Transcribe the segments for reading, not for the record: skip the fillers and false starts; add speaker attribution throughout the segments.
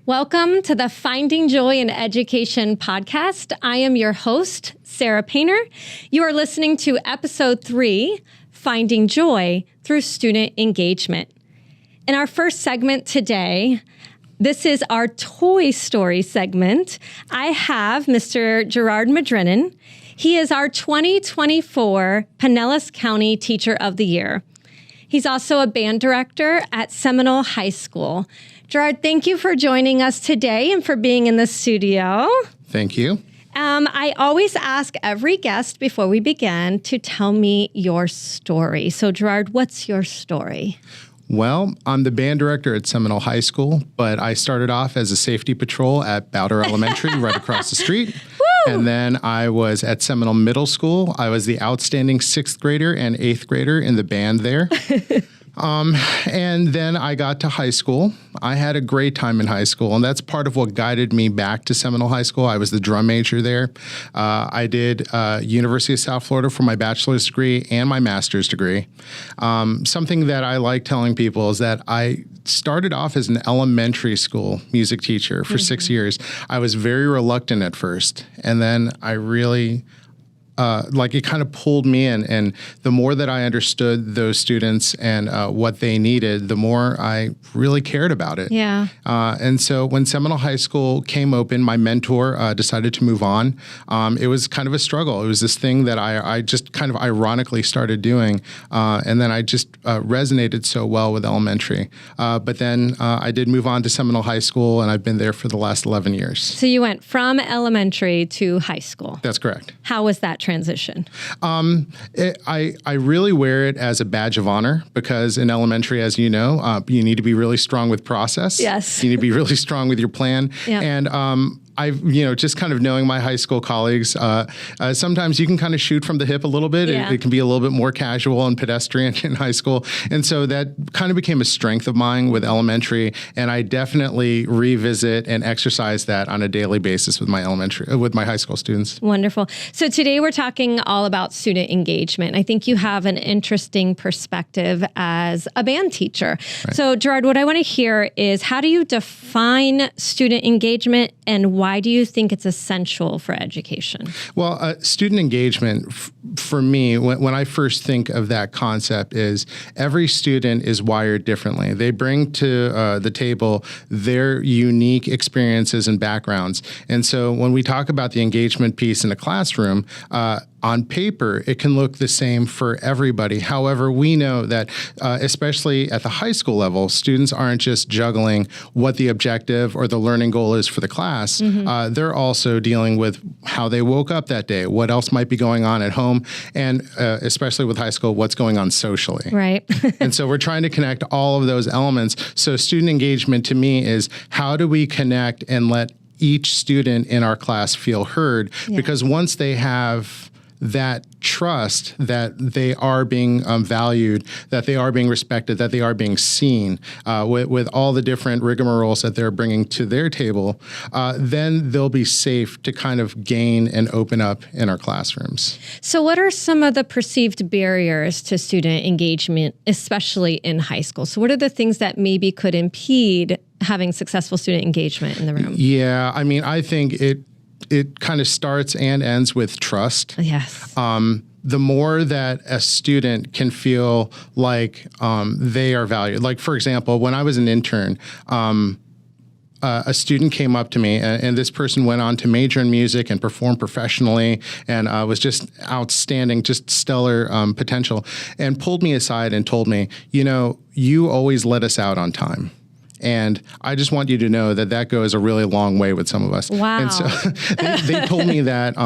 Speaker 1: Welcome to the Finding Joy in Education podcast. I am your host, Sarah Painter. You are listening to episode 3, Finding Joy Through Student Engagement. In our first segment today, this is our Toy Story segment. I have Mr. Gerard Madrinnen. He is our 2024 Pinellas County Teacher of the Year. He's also a band director at Seminole High School. Gerard, thank you for joining us today and for being in the studio.
Speaker 2: Thank you.
Speaker 1: I always ask every guest before we begin to tell me your story. So, Gerard, what's your story?
Speaker 2: Well, I'm the band director at Seminole High School, but I started off as a safety patrol at Bowder Elementary right across the street. Woo! And then I was at Seminole Middle School. I was the outstanding 6th grader and 8th grader in the band there. And then I got to high school. I had a great time in high school, and that's part of what guided me back to Seminole High School. I was the drum major there. I did University of South Florida for my bachelor's degree and my master's degree. Something that I like telling people is that I started off as an elementary school music teacher for 6 years. I was very reluctant at first, and then I really it kind of pulled me in. And the more that I understood those students and what they needed, the more I really cared about it.
Speaker 1: Yeah.
Speaker 2: And so when Seminole High School came open, my mentor decided to move on. It was kind of a struggle. It was this thing that I just kind of ironically started doing. And then I just resonated so well with elementary. But then I did move on to Seminole High School, and I've been there for the last 11 years.
Speaker 1: So you went from elementary to high school.
Speaker 2: That's correct.
Speaker 1: How was that transition?
Speaker 2: I really wear it as a badge of honor because in elementary, as you know, you need to be really strong with process.
Speaker 1: Yes.
Speaker 2: You need to be really strong with your plan.
Speaker 1: Yeah.
Speaker 2: And just kind of knowing my high school colleagues, sometimes you can kind of shoot from the hip a little bit.
Speaker 1: Yeah.
Speaker 2: It can be a little bit more casual and pedestrian in high school. And so that kind of became a strength of mine with elementary. And I definitely revisit and exercise that on a daily basis with my high school students.
Speaker 1: Wonderful. So today we're talking all about student engagement. I think you have an interesting perspective as a band teacher. Right. So Gerard, what I want to hear is how do you define student engagement and why do you think it's essential for education? Well,
Speaker 2: student engagement, for me, when I first think of that concept, is every student is wired differently. They bring to the table their unique experiences and backgrounds. And so when we talk about the engagement piece in a classroom, on paper, it can look the same for everybody. However, we know that, especially at the high school level, students aren't just juggling what the objective or the learning goal is for the class. Mm-hmm. They're also dealing with how they woke up that day, what else might be going on at home, and especially with high school, what's going on socially.
Speaker 1: Right.
Speaker 2: And so we're trying to connect all of those elements. So student engagement to me is how do we connect and let each student in our class feel heard? Yeah. Because once they have that trust that they are being valued, that they are being respected, that they are being seen with all the different rigmaroles that they're bringing to their table, then they'll be safe to kind of gain and open up in our classrooms.
Speaker 1: So what are some of the perceived barriers to student engagement, especially in high school? So what are the things that maybe could impede having successful student engagement in the room?
Speaker 2: Yeah, I mean, I think it kind of starts and ends with trust.
Speaker 1: Yes.
Speaker 2: The more that a student can feel like they are valued. Like, for example, when I was an intern, a student came up to me, and this person went on to major in music and perform professionally and was just outstanding, just stellar potential, and pulled me aside and told me, you always let us out on time. And I just want you to know that that goes a really long way with some of us.
Speaker 1: Wow.
Speaker 2: And so they told me that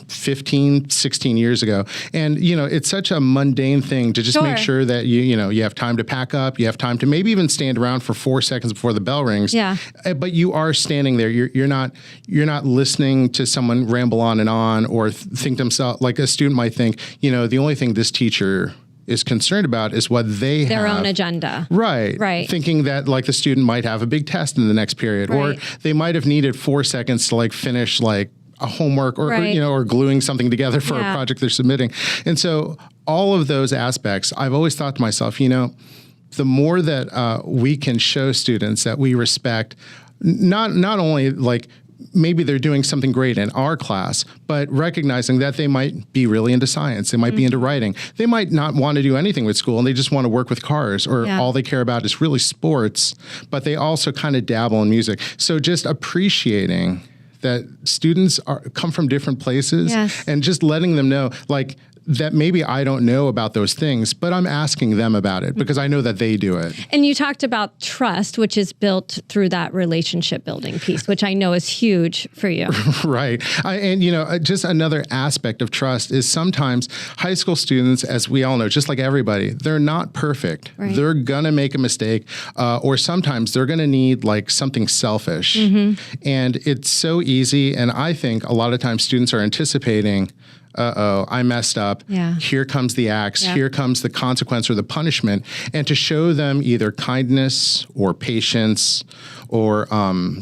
Speaker 2: 15, 16 years ago. And, it's such a mundane thing to just make sure that you have time to pack up. You have time to maybe even stand around for 4 seconds before the bell rings.
Speaker 1: Yeah.
Speaker 2: But you are standing there. You're not listening to someone ramble on and on or think to themselves, like a student might think, the only thing this teacher is concerned about is what they have.
Speaker 1: Their own agenda.
Speaker 2: Right. Thinking that the student might have a big test in the next period, or they might have needed 4 seconds to finish a homework or gluing something together for a project they're submitting. And so all of those aspects, I've always thought to myself, the more that we can show students that we respect not only like maybe they're doing something great in our class, but recognizing that they might be really into science, they might be into writing, they might not want to do anything with school and they just want to work with cars, or all they care about is really sports, but they also kind of dabble in music. So just appreciating that students come from different places and just letting them know, like, that maybe I don't know about those things, but I'm asking them about it because I know that they do it.
Speaker 1: And you talked about trust, which is built through that relationship building piece, which I know is huge for you.
Speaker 2: Right. And, just another aspect of trust is sometimes high school students, as we all know, just like everybody, they're not perfect. Right. They're going to make a mistake, or sometimes they're going to need like something selfish. And it's so easy. And I think a lot of times students are anticipating, I messed up. Here comes the axe. Here comes the consequence or the punishment. And to show them either kindness or patience or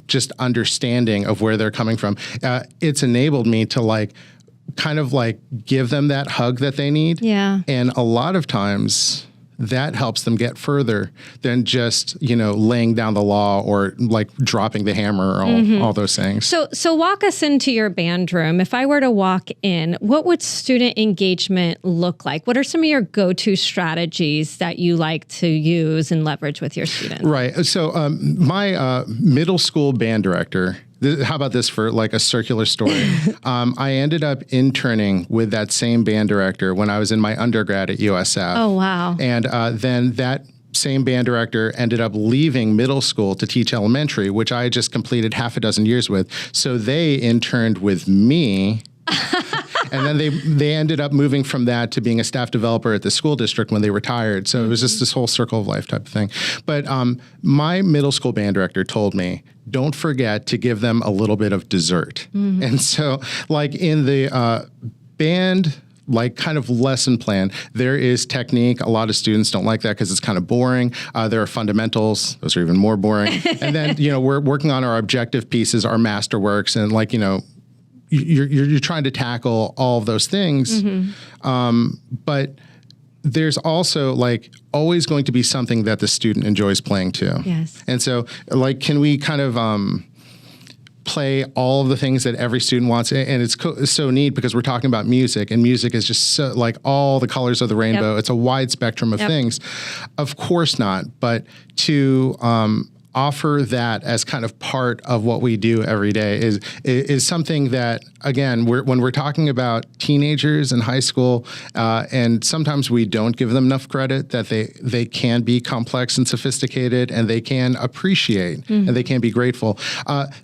Speaker 2: just understanding of where they're coming from, it's enabled me to kind of give them that hug that they need. And a lot of times that helps them get further than just, laying down the law or dropping the hammer or all those things.
Speaker 1: So walk us into your band room. If I were to walk in, what would student engagement look like? What are some of your go-to strategies that you like to use and leverage with your students?
Speaker 2: Right. So my middle school band director, how about this for a circular story? I ended up interning with that same band director when I was in my undergrad at USF.
Speaker 1: Oh, wow.
Speaker 2: And then that same band director ended up leaving middle school to teach elementary, which I had just completed half a dozen years with. So they interned with me. And then they ended up moving from that to being a staff developer at the school district when they retired. So it was just this whole circle of life type of thing. But my middle school band director told me, don't forget to give them a little bit of dessert. And so in the band kind of lesson plan, there is technique. A lot of students don't like that because it's kind of boring. There are fundamentals. Those are even more boring. And then, we're working on our objective pieces, our masterworks, and you're trying to tackle all of those things. But there's also always going to be something that the student enjoys playing too.
Speaker 1: Yes.
Speaker 2: And so can we kind of play all of the things that every student wants? And it's so neat because we're talking about music, and music is just so all the colors of the rainbow. It's a wide spectrum of things. Of course not, but to offer that as kind of part of what we do every day is something that, again, when we're talking about teenagers in high school, and sometimes we don't give them enough credit that they can be complex and sophisticated, and they can appreciate and they can be grateful.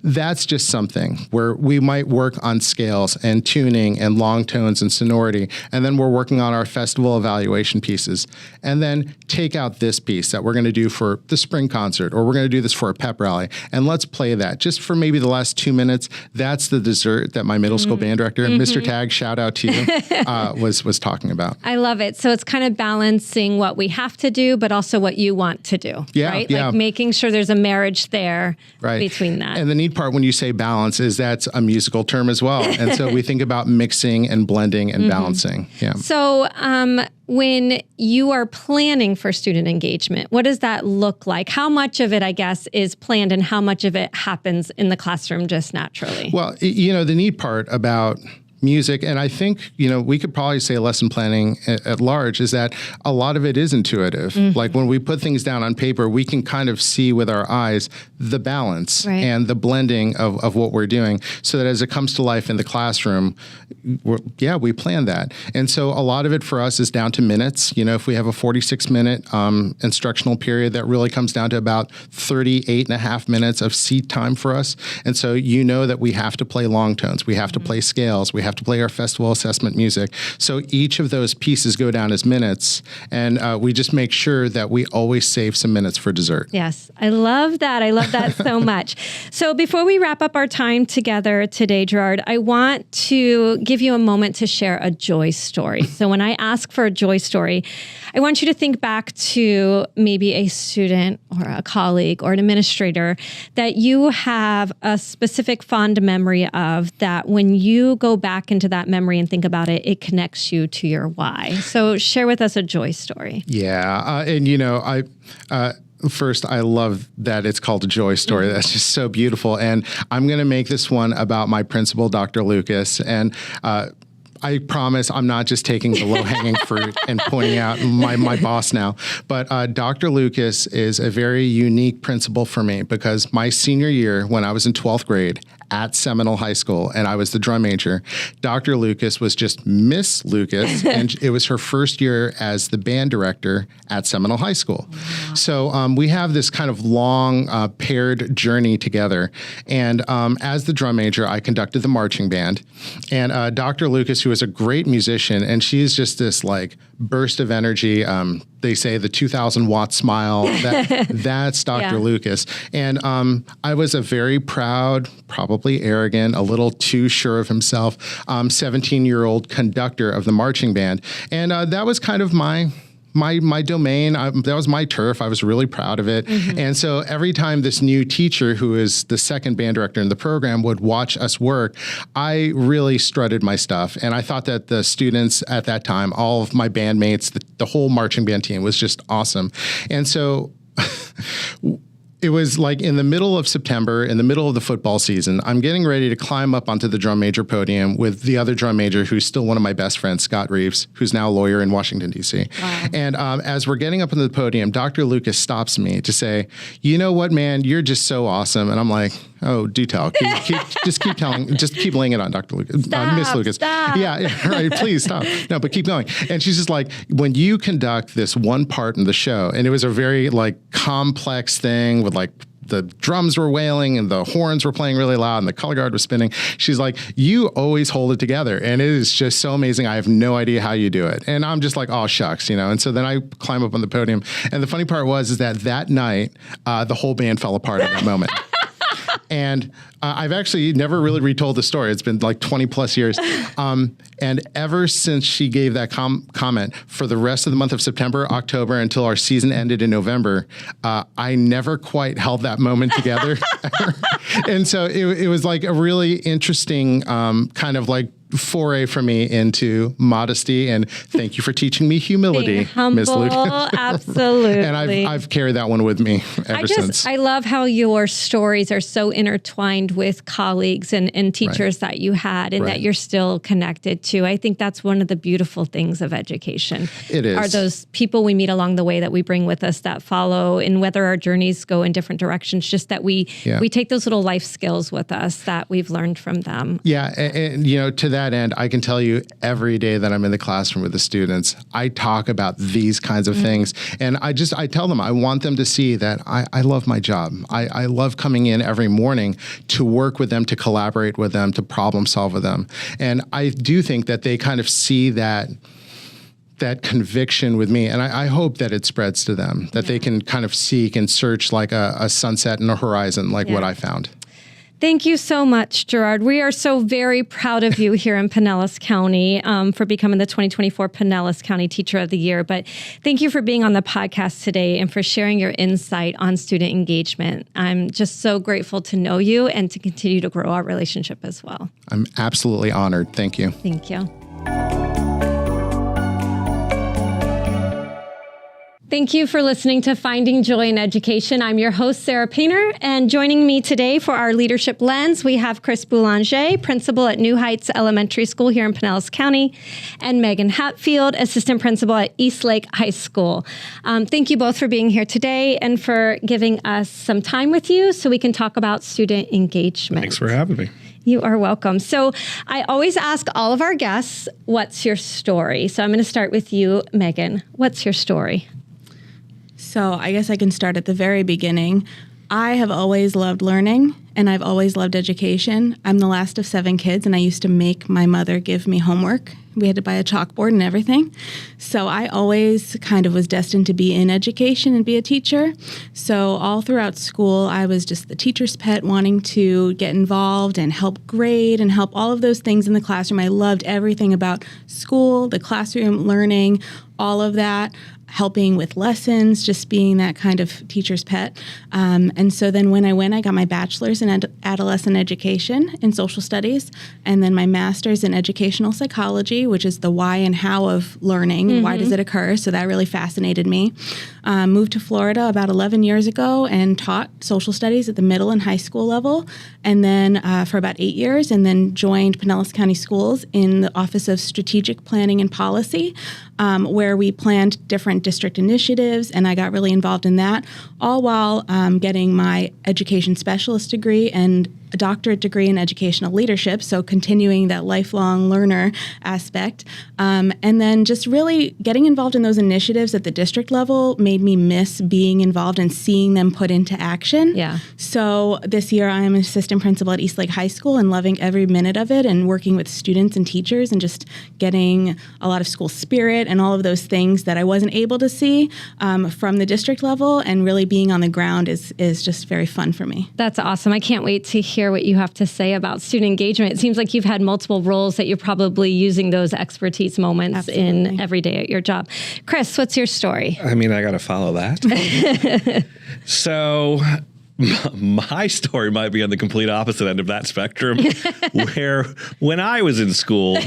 Speaker 2: That's just something where we might work on scales and tuning and long tones and sonority, and then we're working on our festival evaluation pieces, and then take out this piece that we're going to do for the spring concert, or we're going to do this for a pep rally, and let's play that just for maybe the last 2 minutes. That's the dessert that my middle school band director, Mr. Tag, shout out to you, was talking about.
Speaker 1: I love it. So it's kind of balancing what we have to do, but also what you want to do. Right? Making sure there's a marriage there between that.
Speaker 2: And the neat part when you say balance is that's a musical term as well. And so we think about mixing and blending and balancing.
Speaker 1: So when you are planning for student engagement, what does that look like? How much of it, I guess, is planned and how much of it happens in the classroom just naturally?
Speaker 2: Well, the neat part about music, and I think, we could probably say lesson planning at large, is that a lot of it is intuitive. When we put things down on paper, we can kind of see with our eyes the balance and the blending of what we're doing, so that as it comes to life in the classroom, we plan that. And so a lot of it for us is down to minutes. If we have a 46-minute instructional period, that really comes down to about 38 and a half minutes of seat time for us. And so that we have to play long tones, we have to play scales, we have to play our festival assessment music. So each of those pieces go down as minutes, and we just make sure that we always save some minutes for dessert.
Speaker 1: Yes, I love that. I love that so much. So before we wrap up our time together today, Gerard, I want to give you a moment to share a joy story. So when I ask for a joy story, I want you to think back to maybe a student or a colleague or an administrator that you have a specific fond memory of, that when you go back into that memory and think about it, it connects you to your why. So share with us a joy story.
Speaker 2: Yeah. And, First, I love that it's called a joy story. That's just so beautiful. And I'm going to make this one about my principal, Dr. Lucas. And I promise I'm not just taking the low-hanging fruit and pointing out my boss now. But Dr. Lucas is a very unique principal for me because my senior year, when I was in 12th grade at Seminole High School, and I was the drum major, Dr. Lucas was just Miss Lucas, and it was her first year as the band director at Seminole High School. Wow. So we have this kind of long paired journey together. And as the drum major, I conducted the marching band. And Dr. Lucas, who is a great musician, and she's just this like burst of energy. They say the 2,000 watt smile. That's Dr. Lucas. And I was a very proud, probably arrogant, a little too sure of himself, 17-year-old conductor of the marching band. And that was kind of my domain. That was my turf. I was really proud of it. Mm-hmm. And so every time this new teacher, who is the second band director in the program, would watch us work, I really strutted my stuff. And I thought that the students at that time, all of my bandmates, the whole marching band team was just awesome. And so it was like in the middle of September, in the middle of the football season, I'm getting ready to climb up onto the drum major podium with the other drum major, who's still one of my best friends, Scott Reeves, who's now a lawyer in Washington, D.C. Wow. And as we're getting up onto the podium, Dr. Lucas stops me to say, "You know what, man, you're just so awesome." And I'm like, "Oh, do tell. Just keep laying it on, Dr. Lucas, Miss Lucas."
Speaker 1: Stop.
Speaker 2: Yeah, right. Please stop. No, but keep going. And she's just like, when you conduct this one part in the show, and it was a very like complex thing with like the drums were wailing and the horns were playing really loud and the color guard was spinning. She's like, you always hold it together. And it is just so amazing. I have no idea how you do it. And I'm just like, oh, shucks, you know? And so then I climb up on the podium. And the funny part is that night, the whole band fell apart at that moment. And I've actually never really retold the story. It's been like 20 plus years. And ever since she gave that comment, for the rest of the month of September, October, until our season ended in November, I never quite held that moment together. And so it was like a really interesting kind of like foray for me into modesty, and thank you for teaching me humility, Ms. Lucas.
Speaker 1: Absolutely.
Speaker 2: And I've carried that one with me ever since.
Speaker 1: I love how your stories are so intertwined with colleagues and teachers that you had and that you're still connected to. I think that's one of the beautiful things of education.
Speaker 2: It is.
Speaker 1: Are those people we meet along the way that we bring with us that follow, and whether our journeys go in different directions, just that we take those little life skills with us that we've learned from them.
Speaker 2: Yeah. And you know, to that end, I can tell you every day that I'm in the classroom with the students, I talk about these kinds of things. And I tell them, I want them to see that I love my job. I love coming in every morning to work with them, to collaborate with them, to problem solve with them. And I do think that they kind of see that conviction with me. And I hope that it spreads to them, that they can kind of seek and search like a sunset and a horizon, like what I found.
Speaker 1: Thank you so much, Gerard. We are so very proud of you here in Pinellas County for becoming the 2024 Pinellas County Teacher of the Year. But thank you for being on the podcast today and for sharing your insight on student engagement. I'm just so grateful to know you and to continue to grow our relationship as well.
Speaker 2: I'm absolutely honored. Thank you.
Speaker 1: Thank you. Thank you for listening to Finding Joy in Education. I'm your host, Sarah Painter, and joining me today for our Leadership Lens, we have Chris Boulanger, principal at New Heights Elementary School here in Pinellas County, and Megan Hatfield, assistant principal at Eastlake High School. Thank you both for being here today and for giving us some time with you so we can talk about student engagement.
Speaker 3: Thanks for having me.
Speaker 1: You are welcome. So I always ask all of our guests, what's your story? So I'm going to start with you, Megan. What's your story?
Speaker 4: So I guess I can start at the very beginning. I have always loved learning, and I've always loved education. I'm the last of 7 kids, and I used to make my mother give me homework. We had to buy a chalkboard and everything. So I always kind of was destined to be in education and be a teacher. So all throughout school, I was just the teacher's pet, wanting to get involved and help grade and help all of those things in the classroom. I loved everything about school, the classroom, learning, all of that. helping with lessons, just being that kind of teacher's pet. And so then when I went, I got my bachelor's in adolescent education in social studies, and then my master's in educational psychology, which is the why and how of learning. Why does it occur? So that really fascinated me. Moved to Florida about 11 years ago and taught social studies at the middle and high school level, and then for about 8 years, and then joined Pinellas County Schools in the Office of Strategic Planning and Policy, where we planned different district initiatives, and I got really involved in that, all while getting my education specialist degree and a doctorate degree in educational leadership, so continuing that lifelong learner aspect. And then just really getting involved in those initiatives at the district level made me miss being involved and seeing them put into action.
Speaker 1: Yeah.
Speaker 4: So this year I am an assistant principal at Eastlake High School and loving every minute of it and working with students and teachers and just getting a lot of school spirit and all of those things that I wasn't able to see from the district level, and really being on the ground is just very fun for me.
Speaker 1: That's awesome. I can't wait to hear what you have to say about student engagement. It seems like you've had multiple roles that you're probably using those expertise moments in every day at your job. Chris, what's your story?
Speaker 3: I mean, I got to follow that. So my story might be on the complete opposite end of that spectrum, where when I was in school,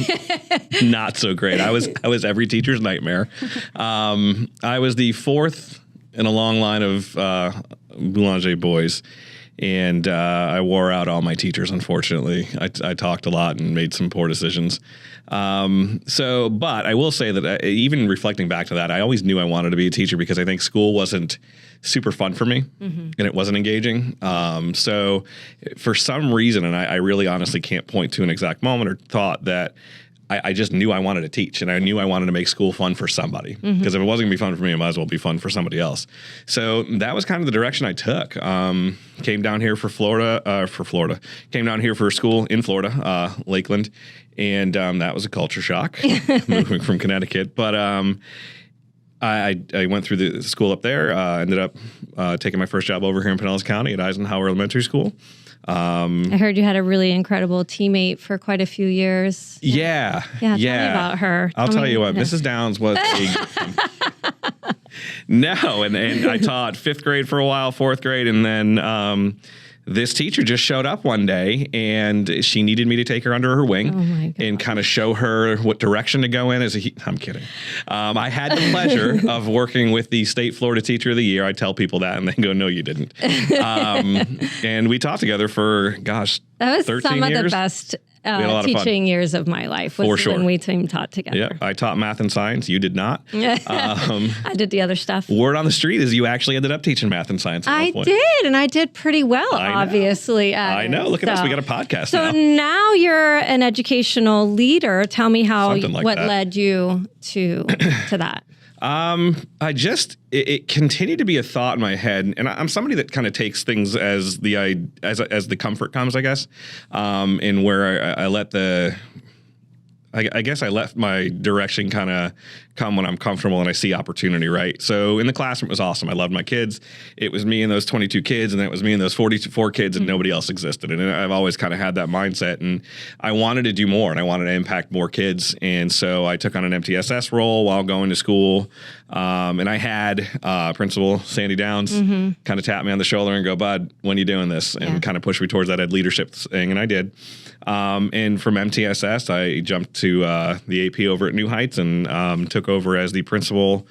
Speaker 3: not so great. I was every teacher's nightmare. I was the fourth in a long line of Boulanger boys. And I wore out all my teachers, unfortunately. I talked a lot and made some poor decisions. But I will say that even reflecting back to that, I always knew I wanted to be a teacher because I think school wasn't super fun for me and it wasn't engaging. So for some reason, and I really honestly can't point to an exact moment or thought, that I just knew I wanted to teach, and I knew I wanted to make school fun for somebody. Because if it wasn't going to be fun for me, it might as well be fun for somebody else. So that was kind of the direction I took. Came down here for Florida. Came down here for school in Florida, Lakeland, and that was a culture shock, moving from Connecticut. But I went through the school up there. Ended up taking my first job over here in Pinellas County at Eisenhower Elementary School.
Speaker 1: I heard you had a really incredible teammate for quite a few years.
Speaker 3: Yeah.
Speaker 1: Tell me about her.
Speaker 3: I'll tell you what, Mrs. Downs was No, and I taught fifth grade for a while, fourth grade, and then this teacher just showed up one day, and she needed me to take her under her wing and kind of show her what direction to go in. I'm kidding. I had the pleasure of working with the State Florida Teacher of the Year. I tell people that, and they go, "No, you didn't." And we taught together for, gosh,
Speaker 1: that was
Speaker 3: 13
Speaker 1: some of
Speaker 3: years.
Speaker 1: the best
Speaker 3: teaching
Speaker 1: years of my life. Was when we team taught together.
Speaker 3: Yeah, I taught math and science. You did not.
Speaker 1: I did the other stuff.
Speaker 3: Word on the street is you actually ended up teaching math and science.
Speaker 1: I did, and I did pretty well, obviously.
Speaker 3: I know. Look at us. We got a podcast
Speaker 1: now. So
Speaker 3: now.
Speaker 1: now you're an educational leader. Tell me what led you to that.
Speaker 3: It continued to be a thought in my head, and I'm somebody that kind of takes things as the comfort comes, I guess, and where I let I guess I let my direction kind of come when I'm comfortable and I see opportunity, right? So in the classroom, it was awesome. I loved my kids. It was me and those 22 kids, and then it was me and those 44 kids, and nobody else existed. And I've always kind of had that mindset, and I wanted to do more, and I wanted to impact more kids. And so I took on an MTSS role while going to school. And I had Principal Sandy Downs kind of tap me on the shoulder and go, "Bud, when are you doing this?" And kind of push me towards that ed leadership thing, and I did. And from MTSS, I jumped to the AP over at New Heights and took over as the principal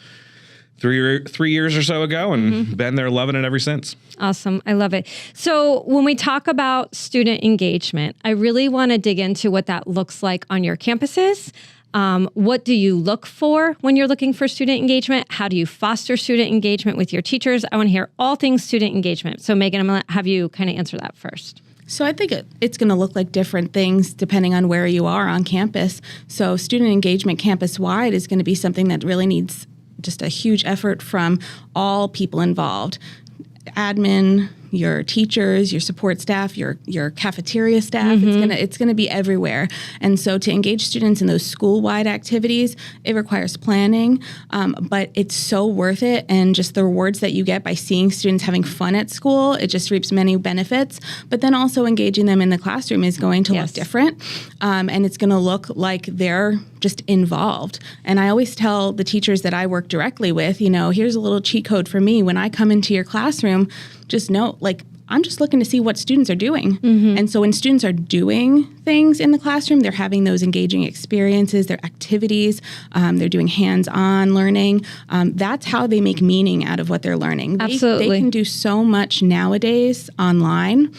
Speaker 3: 3 years or so ago, and been there loving it ever since.
Speaker 1: Awesome. I love it. So when we talk about student engagement, I really want to dig into what that looks like on your campuses. What do you look for when you're looking for student engagement? How do you foster student engagement with your teachers? I want to hear all things student engagement. So Megan, I'm going to have you kind of answer that first.
Speaker 4: So I think it's going to look like different things depending on where you are on campus. So student engagement campus-wide is going to be something that really needs just a huge effort from all people involved. Admin, your teachers, your support staff, your cafeteria staff. It's gonna be everywhere. And so to engage students in those school-wide activities, it requires planning, but it's so worth it. And just the rewards that you get by seeing students having fun at school, it just reaps many benefits. But then also engaging them in the classroom is going to look different, and it's going to look like they're just involved. And I always tell the teachers that I work directly with, here's a little cheat code for me. When I come into your classroom, just know, I'm just looking to see what students are doing. And so when students are doing things in the classroom, they're having those engaging experiences, their activities, they're doing hands-on learning. That's how they make meaning out of what they're learning.
Speaker 1: Absolutely.
Speaker 4: They can do so much nowadays online.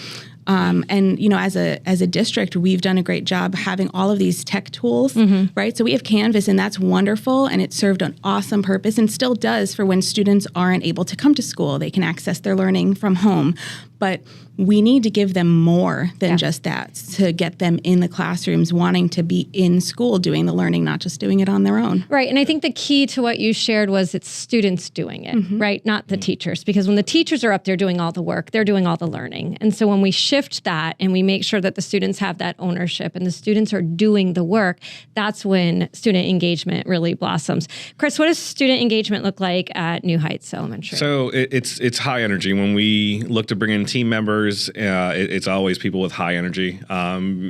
Speaker 4: And as a district, we've done a great job having all of these tech tools, right? So we have Canvas, and that's wonderful, and it served an awesome purpose and still does for when students aren't able to come to school. They can access their learning from home. But we need to give them more than just that to get them in the classrooms wanting to be in school doing the learning, not just doing it on their own.
Speaker 1: Right. And I think the key to what you shared was it's students doing it, right? Not the teachers. Because when the teachers are up there doing all the work, they're doing all the learning. And so when we shift that and we make sure that the students have that ownership and the students are doing the work, that's when student engagement really blossoms. Chris, what does student engagement look like at New Heights Elementary?
Speaker 3: So it's high energy. When we look to bring in team members, it's always people with high energy.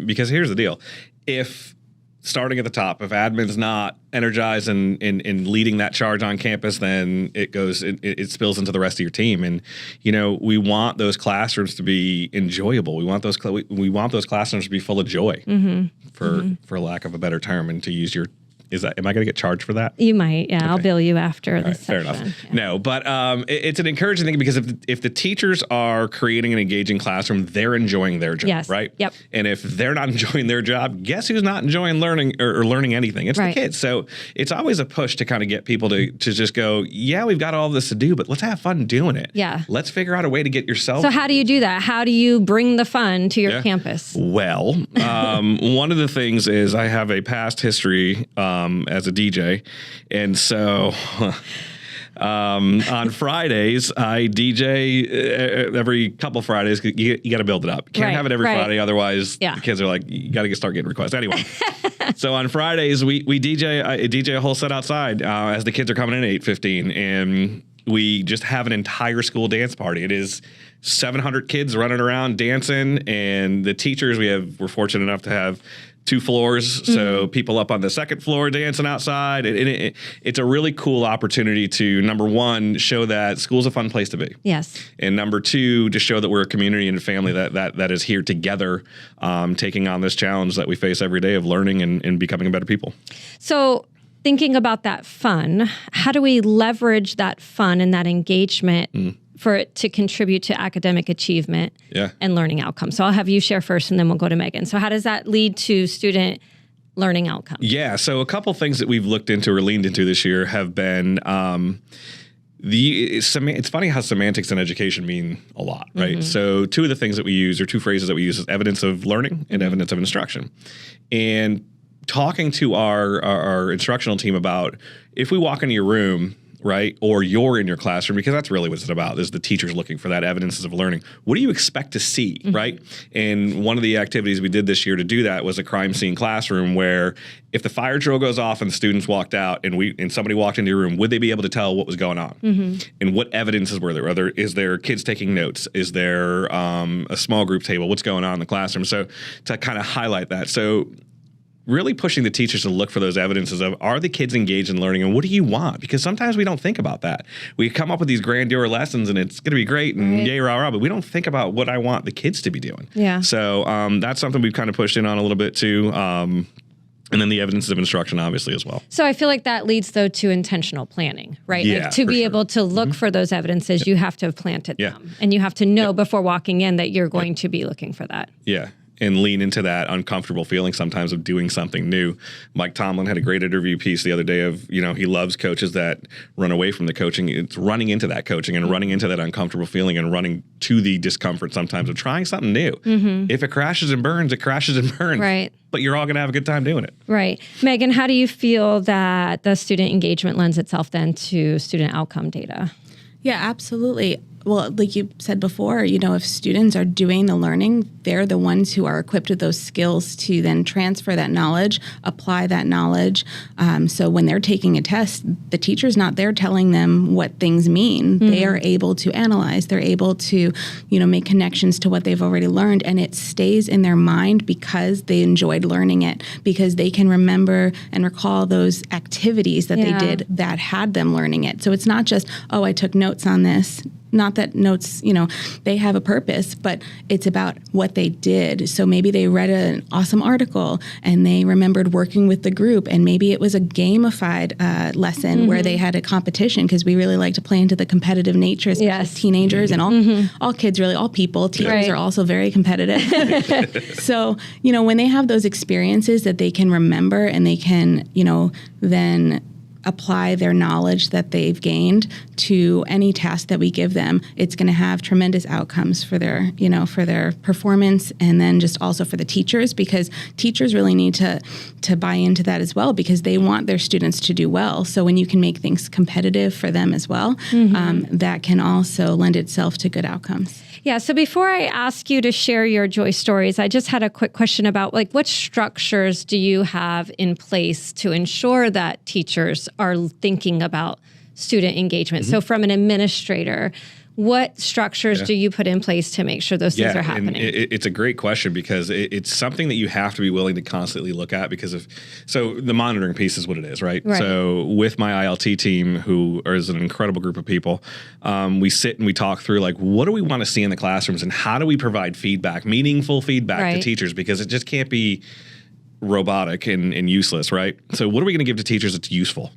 Speaker 3: Because here's the deal. If starting at the top, if admin's not energized and leading that charge on campus, then it spills into the rest of your team. And, we want those classrooms to be enjoyable. We want those classrooms to be full of joy, for lack of a better term, and to use your am I going to get charged for that?
Speaker 1: You might, yeah. Okay. I'll bill you after this
Speaker 3: section. Fair enough. Yeah. No, but it's an encouraging thing because if the teachers are creating an engaging classroom, they're enjoying their job, right?
Speaker 1: Yep.
Speaker 3: And if they're not enjoying their job, guess who's not enjoying learning or learning anything? It's the kids. So it's always a push to kind of get people to just go, yeah, we've got all this to do, but let's have fun doing it.
Speaker 1: Yeah.
Speaker 3: Let's figure out a way to get yourself.
Speaker 1: So how do you do that? How do you bring the fun to your campus?
Speaker 3: Well, one of the things is I have a past history as a DJ. And so on Fridays, I DJ every couple Fridays. You got to build it up. Can't have it every Friday. Otherwise, the kids are like, you got to start getting requests. Anyway, so on Fridays, we DJ, I DJ a whole set outside as the kids are coming in at 8:15. And we just have an entire school dance party. It is 700 kids running around dancing. And the teachers, we're fortunate enough to have 2 floors, so people up on the second floor dancing outside. It's a really cool opportunity to, number one, show that school's a fun place to be.
Speaker 1: Yes.
Speaker 3: And number 2, to show that we're a community and a family that is here together, taking on this challenge that we face every day of learning and becoming better people.
Speaker 1: So thinking about that fun, how do we leverage that fun and that engagement for it to contribute to academic achievement and learning outcomes? So I'll have you share first and then we'll go to Megan. So how does that lead to student learning outcomes? Yeah,
Speaker 3: so a couple things that we've looked into or leaned into this year have been it's funny how semantics in education mean a lot, right? So 2 of the things that we use, or 2 phrases that we use, is evidence of learning and evidence of instruction. And talking to our instructional team about, if we walk into your room, right, or you're in your classroom, because that's really what it's about, is the teachers looking for that evidence of learning. What do you expect to see, right? And one of the activities we did this year to do that was a crime scene classroom, where if the fire drill goes off and the students walked out and somebody walked into your room, would they be able to tell what was going on? And what evidences were there? Is there kids taking notes? Is there a small group table? What's going on in the classroom? So to kind of highlight that. So really pushing the teachers to look for those evidences of, are the kids engaged in learning, and what do you want? Because sometimes we don't think about that. We come up with these grandeur lessons and it's going to be great and yay, rah, rah, but we don't think about what I want the kids to be doing.
Speaker 1: Yeah.
Speaker 3: So that's something we've kind of pushed in on a little bit too. And then the evidences of instruction, obviously, as well.
Speaker 1: So I feel like that leads, though, to intentional planning, right?
Speaker 3: Yeah,
Speaker 1: like to be able to look for those evidences, you have to have planted them. And you have to know before walking in that you're going to be looking for that.
Speaker 3: Yeah. And lean into that uncomfortable feeling sometimes of doing something new. Mike Tomlin had a great interview piece the other day of, he loves coaches that run away from the coaching. It's running into that coaching and running into that uncomfortable feeling and running to the discomfort sometimes of trying something new. If it crashes and burns, it crashes and burns.
Speaker 1: Right.
Speaker 3: But you're all going to have a good time doing it.
Speaker 1: Right. Megan, how do you feel that the student engagement lends itself then to student outcome data?
Speaker 4: Yeah, absolutely. well, like you said before, if students are doing the learning, they're the ones who are equipped with those skills to then transfer that knowledge, apply that knowledge. So when they're taking a test, the teacher's not there telling them what things mean. They are able to analyze. They're able to, make connections to what they've already learned, and it stays in their mind because they enjoyed learning it, because they can remember and recall those activities that they did that had them learning it. So it's not just, oh, I took notes on this. Not that notes, they have a purpose, but it's about what they did. So maybe they read an awesome article and they remembered working with the group, and maybe it was a gamified lesson where they had a competition, because we really like to play into the competitive nature, especially teenagers and all kids, really, all people. Teachers are also very competitive. So, when they have those experiences that they can remember, and they can, then apply their knowledge that they've gained to any task that we give them, it's going to have tremendous outcomes for their, for their performance, and then just also for the teachers, because teachers really need to buy into that as well, because they want their students to do well. So when you can make things competitive for them as well, that can also lend itself to good outcomes.
Speaker 1: Yeah. So before I ask you to share your joy stories, I just had a quick question about what structures do you have in place to ensure that teachers are thinking about student engagement? So from an administrator, what structures do you put in place to make sure those things are happening?
Speaker 3: It's a great question, because it's something that you have to be willing to constantly look at, because so the monitoring piece is what it is, right? So with my ILT team, who is an incredible group of people, we sit and we talk through what do we want to see in the classrooms, and how do we provide feedback, meaningful feedback to teachers, because it just can't be robotic and useless, right? So what are we going to give to teachers that's useful?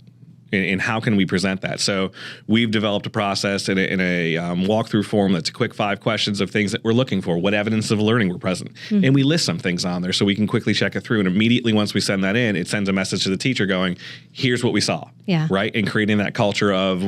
Speaker 3: And how can we present that? So we've developed a process in a walkthrough form that's a quick 5 questions of things that we're looking for, what evidence of learning were present. And we list some things on there so we can quickly check it through. And immediately once we send that in, it sends a message to the teacher going, here's what we saw, right? And creating that culture of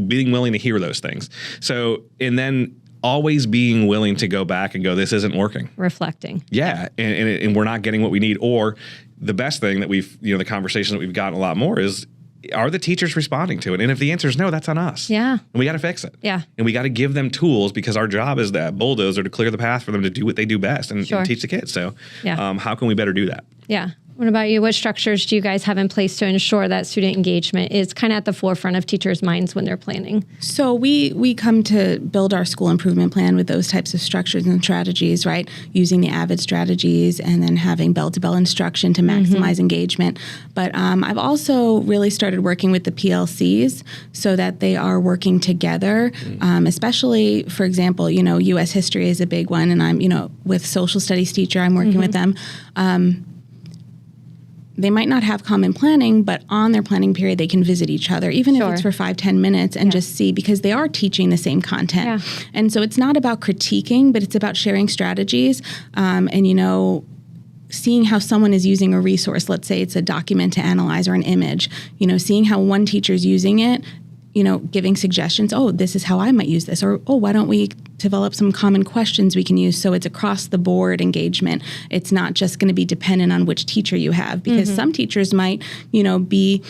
Speaker 3: being willing to hear those things. So, and then always being willing to go back and go, this isn't working.
Speaker 1: Reflecting.
Speaker 3: Yeah, and we're not getting what we need. Or the best thing that we've, the conversation that we've gotten a lot more is, are the teachers responding to it? And if the answer is no, that's on us.
Speaker 1: Yeah.
Speaker 3: And we got to fix it.
Speaker 1: Yeah.
Speaker 3: And we got to give them tools, because our job is that bulldozer to clear the path for them to do what they do best and teach the kids. So how can we better do that?
Speaker 1: Yeah. What about you? What structures do you guys have in place to ensure that student engagement is kind of at the forefront of teachers' minds when they're planning?
Speaker 4: So we come to build our school improvement plan with those types of structures and strategies, right? Using the AVID strategies, and then having bell-to-bell instruction to maximize engagement. But I've also really started working with the PLCs so that they are working together, especially, for example, U.S. history is a big one, and I'm, with social studies teacher, I'm working with them. They might not have common planning, but on their planning period, they can visit each other, even if it's for 5-10 minutes, and just see, because they are teaching the same content. Yeah. And so it's not about critiquing, but it's about sharing strategies and, seeing how someone is using a resource. Let's say it's a document to analyze or an image, seeing how one teacher's using it, giving suggestions. Oh, this is how I might use this. Or, oh, why don't we develop some common questions we can use, so it's across the board engagement. It's not just going to be dependent on which teacher you have, because some teachers might, be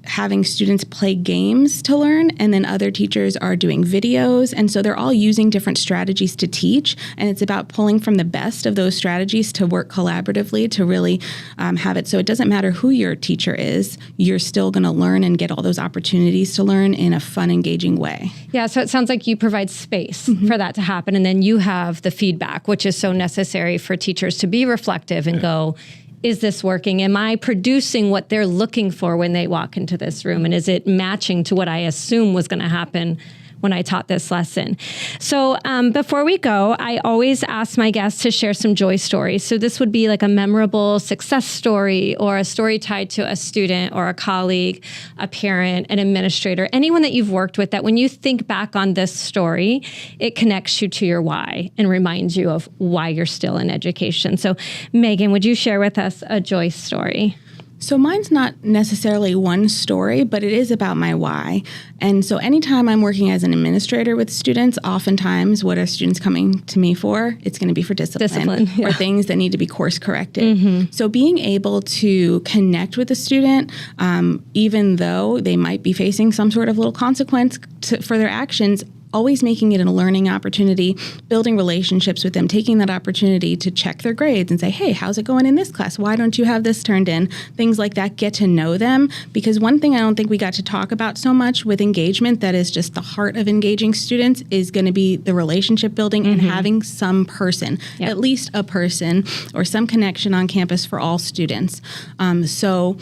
Speaker 4: having students play games to learn, and then other teachers are doing videos. And so they're all using different strategies to teach. And it's about pulling from the best of those strategies to work collaboratively to really have it. So it doesn't matter who your teacher is, you're still going to learn and get all those opportunities to learn in a fun, engaging way.
Speaker 1: Yeah, so it sounds like you provide space for that to happen. And then you have the feedback, which is so necessary for teachers to be reflective and go, is this working? Am I producing what they're looking for when they walk into this room? And is it matching to what I assume was going to happen when I taught this lesson? So before we go, I always ask my guests to share some joy stories. So this would be like a memorable success story, or a story tied to a student or a colleague, a parent, an administrator, anyone that you've worked with, that when you think back on this story, it connects you to your why and reminds you of why you're still in education. So Megan, would you share with us a joy story?
Speaker 4: So mine's not necessarily one story, but it is about my why. And so anytime I'm working as an administrator with students, oftentimes what are students coming to me for? It's going to be for discipline or things that need to be course corrected. So being able to connect with a student, even though they might be facing some sort of little consequence for their actions, always making it a learning opportunity, building relationships with them, taking that opportunity to check their grades and say, hey, how's it going in this class? Why don't you have this turned in? Things like that, get to know them. Because one thing I don't think we got to talk about so much with engagement that is just the heart of engaging students is going to be the relationship building and having some person, at least a person or some connection on campus for all students. So,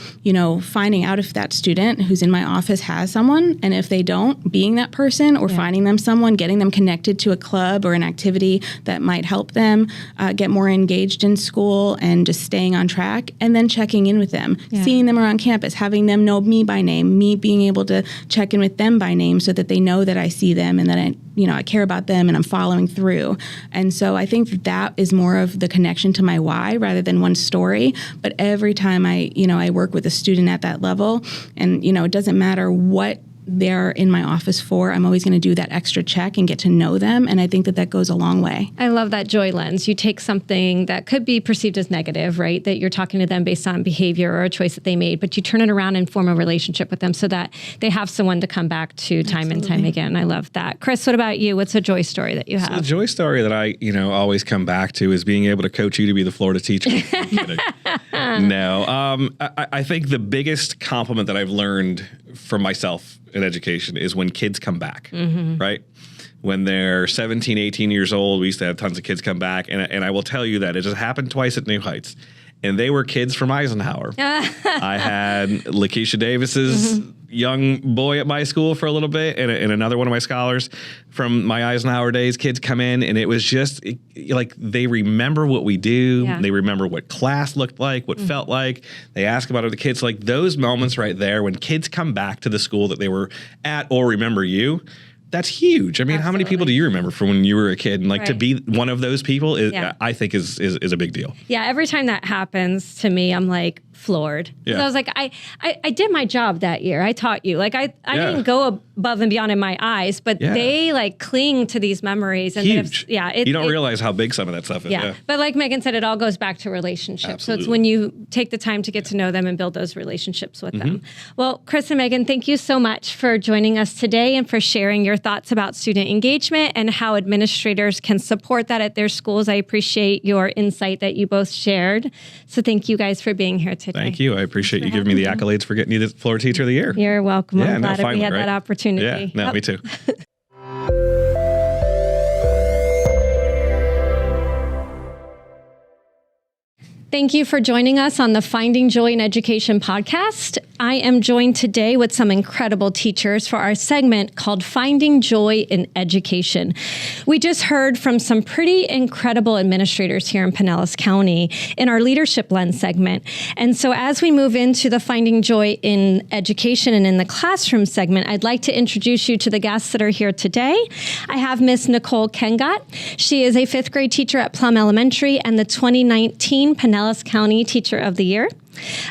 Speaker 4: finding out if that student who's in my office has someone, and if they don't, being that person or finding them someone, getting them connected to a club or an activity that might help them get more engaged in school and just staying on track, and then checking in with them, seeing them around campus, having them know me by name, me being able to check in with them by name so that they know that I see them and that I care about them and I'm following through. And so I think that is more of the connection to my why rather than one story. But every time I work with a student at that level, and it doesn't matter what they're in my office for, I'm always going to do that extra check and get to know them. And I think that goes a long way.
Speaker 1: I love that joy lens. You take something that could be perceived as negative, right? That you're talking to them based on behavior or a choice that they made, but you turn it around and form a relationship with them so that they have someone to come back to time and time again. I love that. Chris, what about you? What's a joy story that you have?
Speaker 3: So the joy story that I, always come back to is being able to coach you to be the Florida teacher. No, I think the biggest compliment that I've learned from myself in education is when kids come back, right? When they're 17, 18 years old, we used to have tons of kids come back. And I will tell you that it just happened twice at New Heights. And they were kids from Eisenhower. I had Lakeisha Davis's young boy at my school for a little bit, and another one of my scholars from my Eisenhower days. Kids come in, and it was just like they remember what we do. Yeah. They remember what class looked like, what felt like. They ask about other kids. Like those moments right there when kids come back to the school that they were at or remember you. That's huge. I mean, how many people do you remember from when you were a kid? And to be one of those people, I think is a big deal.
Speaker 1: Yeah, every time that happens to me, I'm like floored. Yeah. I was like, I did my job that year. I taught you. Like I didn't go above and beyond in my eyes, but they cling to these memories. And
Speaker 3: huge. You don't realize how big some of that stuff is.
Speaker 1: Yeah. But like Megan said, it all goes back to relationships. Absolutely. So it's when you take the time to get to know them and build those relationships with them. Well, Chris and Megan, thank you so much for joining us today and for sharing your thoughts about student engagement and how administrators can support that at their schools. I appreciate your insight that you both shared. So thank you guys for being here today.
Speaker 3: Thank you. I appreciate you giving me the accolades for getting you the Florida Teacher of the Year.
Speaker 1: You're welcome. I'm glad we had that opportunity.
Speaker 3: Yeah, no, me too.
Speaker 1: Thank you for joining us on the Finding Joy in Education podcast. I am joined today with some incredible teachers for our segment called Finding Joy in Education. We just heard from some pretty incredible administrators here in Pinellas County in our Leadership Lens segment. And so as we move into the Finding Joy in Education and in the Classroom segment, I'd like to introduce you to the guests that are here today. I have Miss Nicole Kengot. She is a 5th grade teacher at Plum Elementary and the 2019 Pinellas County Teacher of the Year.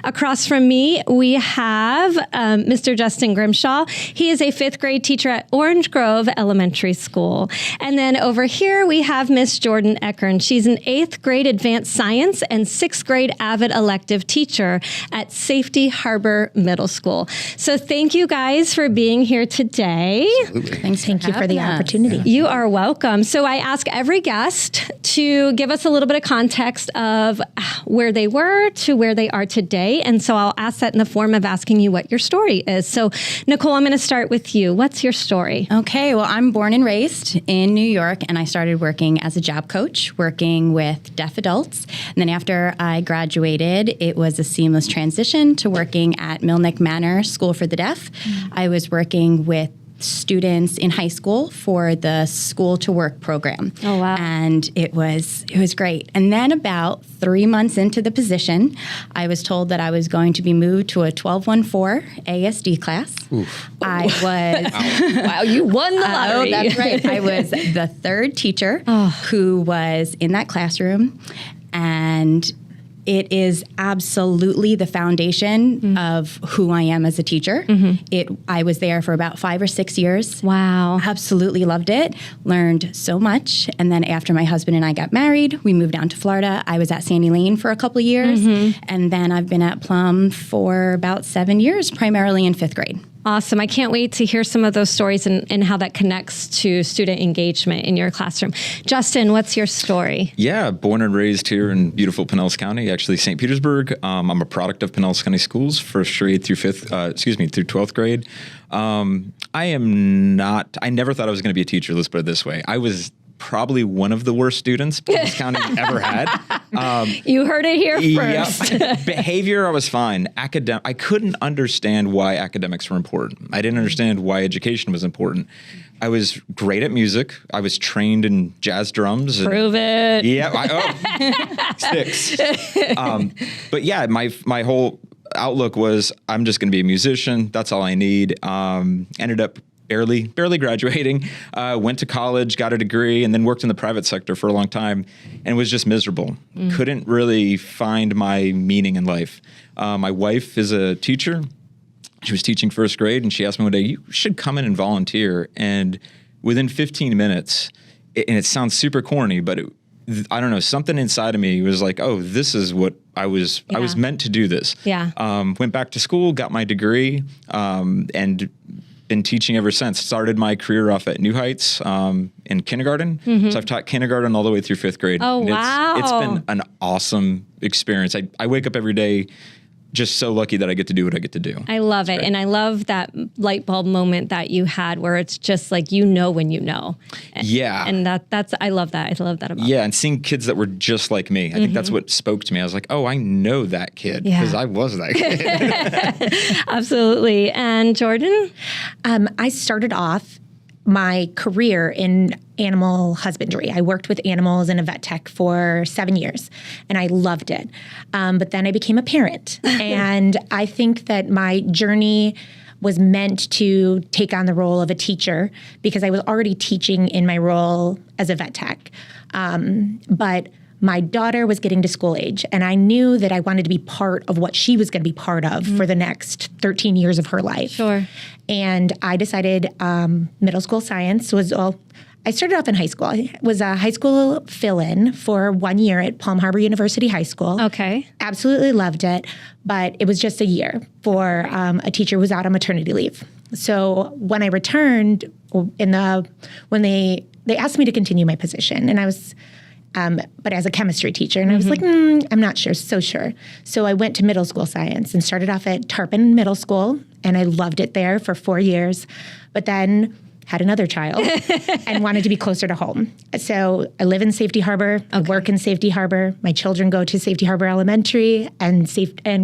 Speaker 1: Across from me, we have Mr. Justin Grimshaw. He is a 5th grade teacher at Orange Grove Elementary School. And then over here, we have Miss Jordan Eckern. She's an 8th grade advanced science and 6th grade avid elective teacher at Safety Harbor Middle School. So thank you guys for being here today.
Speaker 5: Absolutely. Thank you for the opportunity.
Speaker 1: You are welcome. So I ask every guest to give us a little bit of context of where they were to where they are today. And so I'll ask that in the form of asking you what your story is. So Nicole, I'm going to start with you. What's your story?
Speaker 5: Okay. Well, I'm born and raised in New York, and I started working as a job coach, working with deaf adults. And then after I graduated, it was a seamless transition to working at Milnick Manor School for the Deaf. I was working with students in high school for the School to Work program.
Speaker 1: Oh, wow.
Speaker 5: And it was great. And then about 3 months into the position, I was told that I was going to be moved to a 1214 ASD class.
Speaker 3: Oof.
Speaker 5: I was...
Speaker 1: Wow, you won the lottery.
Speaker 5: Oh, that's right. I was the 3rd teacher who was in that classroom, and it is absolutely the foundation of who I am as a teacher. I was there for about 5 or 6 years.
Speaker 1: Wow.
Speaker 5: Absolutely loved it. Learned so much. And then after my husband and I got married, we moved down to Florida. I was at Sandy Lane for a couple of years. And then I've been at Plum for about 7 years, primarily in 5th grade.
Speaker 1: Awesome. I can't wait to hear some of those stories and how that connects to student engagement in your classroom. Justin, what's your story?
Speaker 6: Yeah, born and raised here in beautiful Pinellas County, actually St. Petersburg. I'm a product of Pinellas County Schools, first grade through through 12th grade. I never thought I was going to be a teacher, let's put it this way. I was probably one of the worst students Pinellas County ever had.
Speaker 1: You heard it here first.
Speaker 6: Yep. Behavior, I was fine. I couldn't understand why academics were important. I didn't understand why education was important. I was great at music. I was trained in jazz drums.
Speaker 1: Prove it.
Speaker 6: Yeah. Sticks. But yeah, my whole outlook was, I'm just going to be a musician. That's all I need. Ended up barely graduating, went to college, got a degree, and then worked in the private sector for a long time and was just miserable. Couldn't really find my meaning in life. My wife is a teacher. She was teaching first grade, and she asked me one day, you should come in and volunteer. And within 15 minutes, and it sounds super corny, but I don't know, something inside of me was like, oh, this is what I was meant to do this.
Speaker 1: Yeah.
Speaker 6: Went back to school, got my degree, and been teaching ever since. Started my career off at New Heights in kindergarten. So I've taught kindergarten all the way through 5th grade.
Speaker 1: Oh,
Speaker 6: and
Speaker 1: wow.
Speaker 6: It's been an awesome experience. I wake up every day just so lucky that I get to do what I get to do.
Speaker 1: I love it. And I love that light bulb moment that you had where it's just like, you know, when you know.
Speaker 6: Yeah.
Speaker 1: And that's, I love that. I love that about
Speaker 6: Yeah. And seeing kids that were just like me, I think that's what spoke to me. I was like, oh, I know that kid because I was that kid.
Speaker 1: Absolutely. And Jordan?
Speaker 7: I started off my career in animal husbandry. I worked with animals in a vet tech for 7 years, and I loved it. But then I became a parent, and I think that my journey was meant to take on the role of a teacher because I was already teaching in my role as a vet tech. But my daughter was getting to school age, and I knew that I wanted to be part of what she was going to be part of for the next 13 years of her life.
Speaker 1: Sure.
Speaker 7: And I decided middle school science was all. I started off in high school. I was a high school fill-in for 1 year at Palm Harbor University High School.
Speaker 1: Okay.
Speaker 7: Absolutely loved it, but it was just a year for a teacher who was out on maternity leave. So when I returned, when they asked me to continue my position, and I was. But as a chemistry teacher. And I was like, I'm not so sure. So I went to middle school science and started off at Tarpon Middle School. And I loved it there for 4 years. But then had another child and wanted to be closer to home. So I live in Safety Harbor. I work in Safety Harbor. My children go to Safety Harbor Elementary and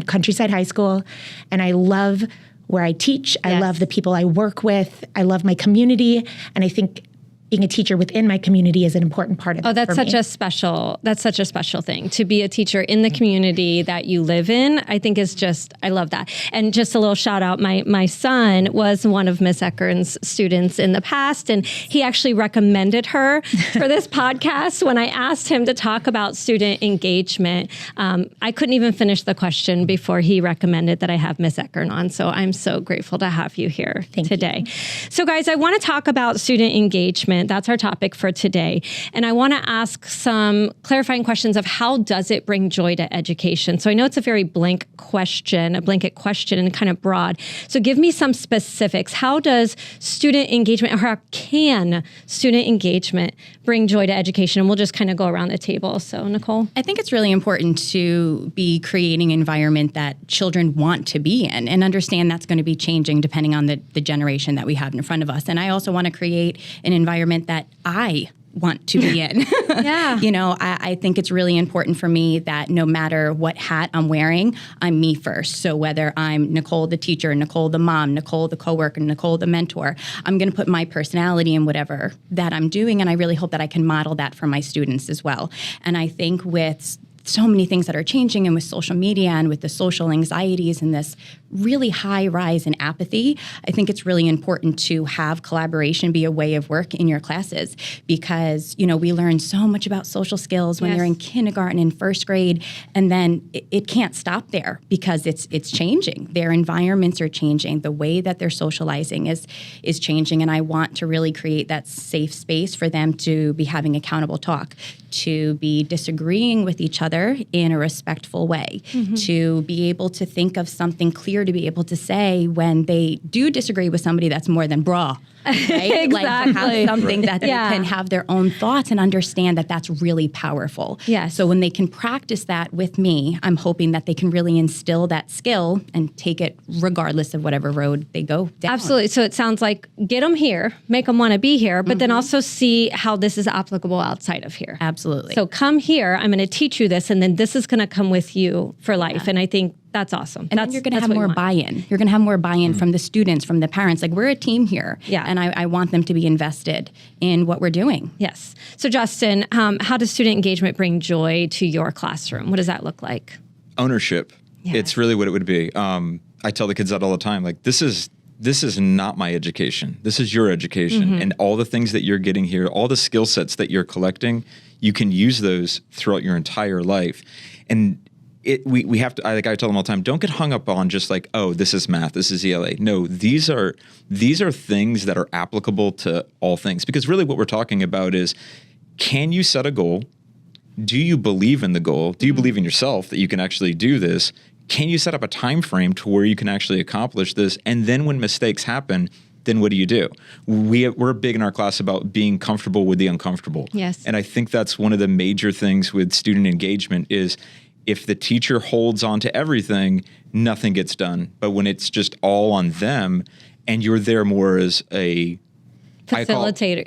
Speaker 7: Countryside High School. And I love where I teach. I love the people I work with. I love my community. And I think being a teacher within my community is an important part of it.
Speaker 1: Oh, that's such a special thing to be a teacher in the community that you live in. I think is just, I love that. And just a little shout out, my son was one of Miss Eckern's students in the past, and he actually recommended her for this podcast. When I asked him to talk about student engagement, I couldn't even finish the question before he recommended that I have Miss Eckern on. So I'm so grateful to have you here today. So guys, I want to talk about student engagement. That's our topic for today. And I want to ask some clarifying questions of how does it bring joy to education? So I know it's a very blanket question and kind of broad. So give me some specifics. How does student engagement, or how can student engagement bring joy to education? And we'll just kind of go around the table. So Nicole?
Speaker 5: I think it's really important to be creating an environment that children want to be in and understand that's going to be changing depending on the generation that we have in front of us. And I also want to create an environment that I want to be in.
Speaker 1: Yeah.
Speaker 5: You know, I think it's really important for me that no matter what hat I'm wearing, I'm me first. So whether I'm Nicole the teacher, Nicole the mom, Nicole the coworker, Nicole the mentor, I'm going to put my personality in whatever that I'm doing. And I really hope that I can model that for my students as well. And I think with so many things that are changing, and with social media and with the social anxieties and this really high rise in apathy, I think it's really important to have collaboration be a way of work in your classes, because, you know, we learn so much about social skills when they're in kindergarten and first grade, and then it can't stop there because it's changing. Their environments are changing. The way that they're socializing is changing, and I want to really create that safe space for them to be having accountable talk, to be disagreeing with each other in a respectful way, to be able to think of something clearly easier to be able to say when they do disagree with somebody that's more than bra. Right? Like to have something that they can have their own thoughts and understand that that's really powerful.
Speaker 1: Yes.
Speaker 5: So when they can practice that with me, I'm hoping that they can really instill that skill and take it regardless of whatever road they go down.
Speaker 1: Absolutely. So it sounds like get them here, make them want to be here, but then also see how this is applicable outside of here.
Speaker 5: Absolutely.
Speaker 1: So come here, I'm going to teach you this, and then this is going to come with you for life. And I think that's awesome.
Speaker 5: And then you're going to have more buy-in. You're going to have more buy-in from the students, from the parents. Like, we're a team here.
Speaker 1: Yeah.
Speaker 5: And I want them to be invested in what we're doing.
Speaker 1: Yes. So Justin, how does student engagement bring joy to your classroom? What does that look like?
Speaker 6: Ownership.
Speaker 1: Yeah.
Speaker 6: It's really what it would be. I tell the kids that all the time. Like, this is not my education. This is your education. And all the things that you're getting here, all the skill sets that you're collecting, you can use those throughout your entire life. And we have to, I tell them all the time, don't get hung up on just like, oh, this is math, this is ELA. No, these are things that are applicable to all things. Because really what we're talking about is, can you set a goal? Do you believe in the goal? Do you believe in yourself that you can actually do this? Can you set up a time frame to where you can actually accomplish this? And then when mistakes happen, then what do? We're big in our class about being comfortable with the uncomfortable.
Speaker 1: Yes.
Speaker 6: And I think that's one of the major things with student engagement is, if the teacher holds on to everything, nothing gets done. But when it's just all on them and you're there more as a
Speaker 1: Facilitator.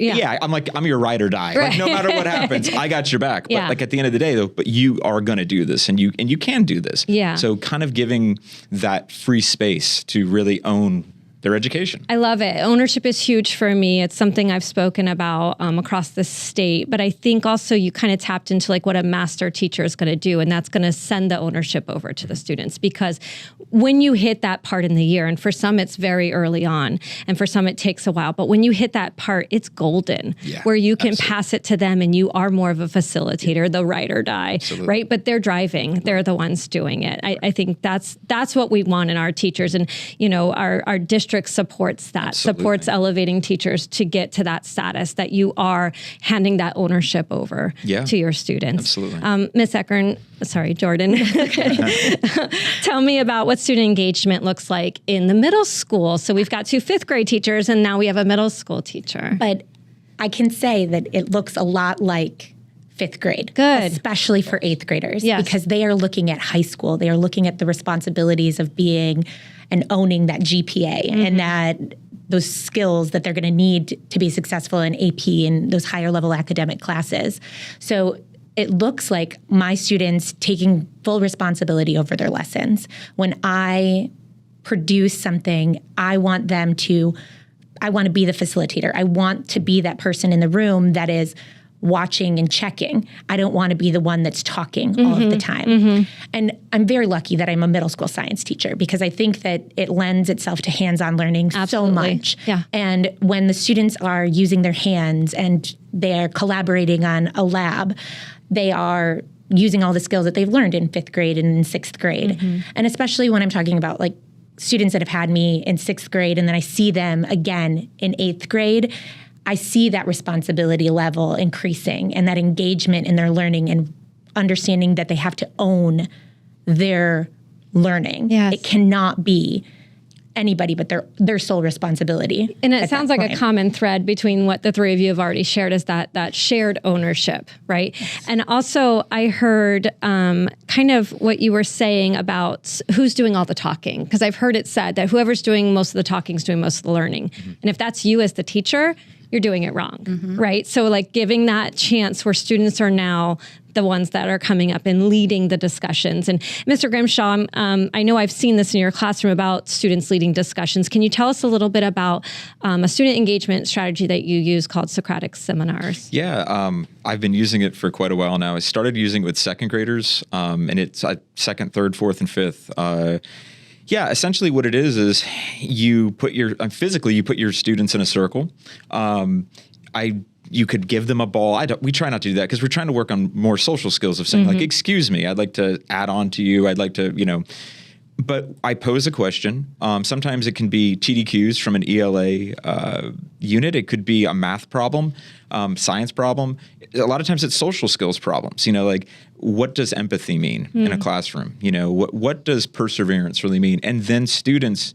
Speaker 6: I'm your ride or die. Like, no matter what happens, I got your back. But like at the end of the day though, but you are going to do this and you can do this.
Speaker 1: Yeah.
Speaker 6: So kind of giving that free space to really own their education.
Speaker 1: I love it. Ownership is huge for me. It's something I've spoken about across the state, but I think also you kind of tapped into like what a master teacher is going to do, and that's going to send the ownership over to the students, because when you hit that part in the year, and for some it's very early on, and for some it takes a while, but when you hit that part, it's golden, where you can pass it to them and you are more of a facilitator, the ride or die, right? But they're driving, they're the ones doing it. I think that's what we want in our teachers, and our district supports that, supports elevating teachers to get to that status that you are handing that ownership over to your students.
Speaker 6: Absolutely.
Speaker 1: Ms. Jordan, tell me about what student engagement looks like in the middle school. So we've got 2 5th grade teachers and now we have a middle school teacher.
Speaker 7: But I can say that it looks a lot like 5th grade.
Speaker 1: Good.
Speaker 7: Especially for 8th graders.
Speaker 1: Yes.
Speaker 7: Because they are looking at high school. They are looking at the responsibilities of being and owning that GPA and that those skills that they're going to need to be successful in AP and those higher level academic classes. So it looks like my students taking full responsibility over their lessons. When I produce something, I want to be the facilitator. I want to be that person in the room that is watching and checking. I don't want to be the one that's talking all of the time. And I'm very lucky that I'm a middle school science teacher, because I think that it lends itself to hands-on learning so much.
Speaker 1: Yeah.
Speaker 7: And when the students are using their hands and they're collaborating on a lab, they are using all the skills that they've learned in 5th grade and in 6th grade. And especially when I'm talking about like students that have had me in 6th grade and then I see them again in 8th grade, I see that responsibility level increasing and that engagement in their learning and understanding that they have to own their learning.
Speaker 1: Yes.
Speaker 7: It cannot be anybody but their sole responsibility.
Speaker 1: And it sounds like a common thread between what the 3 of you have already shared is that shared ownership, right? Yes. And also I heard kind of what you were saying about who's doing all the talking, because I've heard it said that whoever's doing most of the talking is doing most of the learning. And if that's you as the teacher, you're doing it wrong, right? So like giving that chance where students are now the ones that are coming up and leading the discussions. And Mr. Grimshaw, I know I've seen this in your classroom about students leading discussions. Can you tell us a little bit about a student engagement strategy that you use called Socratic Seminars?
Speaker 6: Yeah, I've been using it for quite a while now. I started using it with 2nd graders, and it's 2nd, 3rd, 4th, and 5th. Yeah, essentially what it is you put your students in a circle. You could give them a ball. We try not to do that because we're trying to work on more social skills of saying like, excuse me, I'd like to add on to you. I'd like to, But I pose a question. Sometimes it can be TDQs from an ELA unit. It could be a math problem, science problem. A lot of times it's social skills problems. Like what does empathy mean in a classroom? What does perseverance really mean? And then students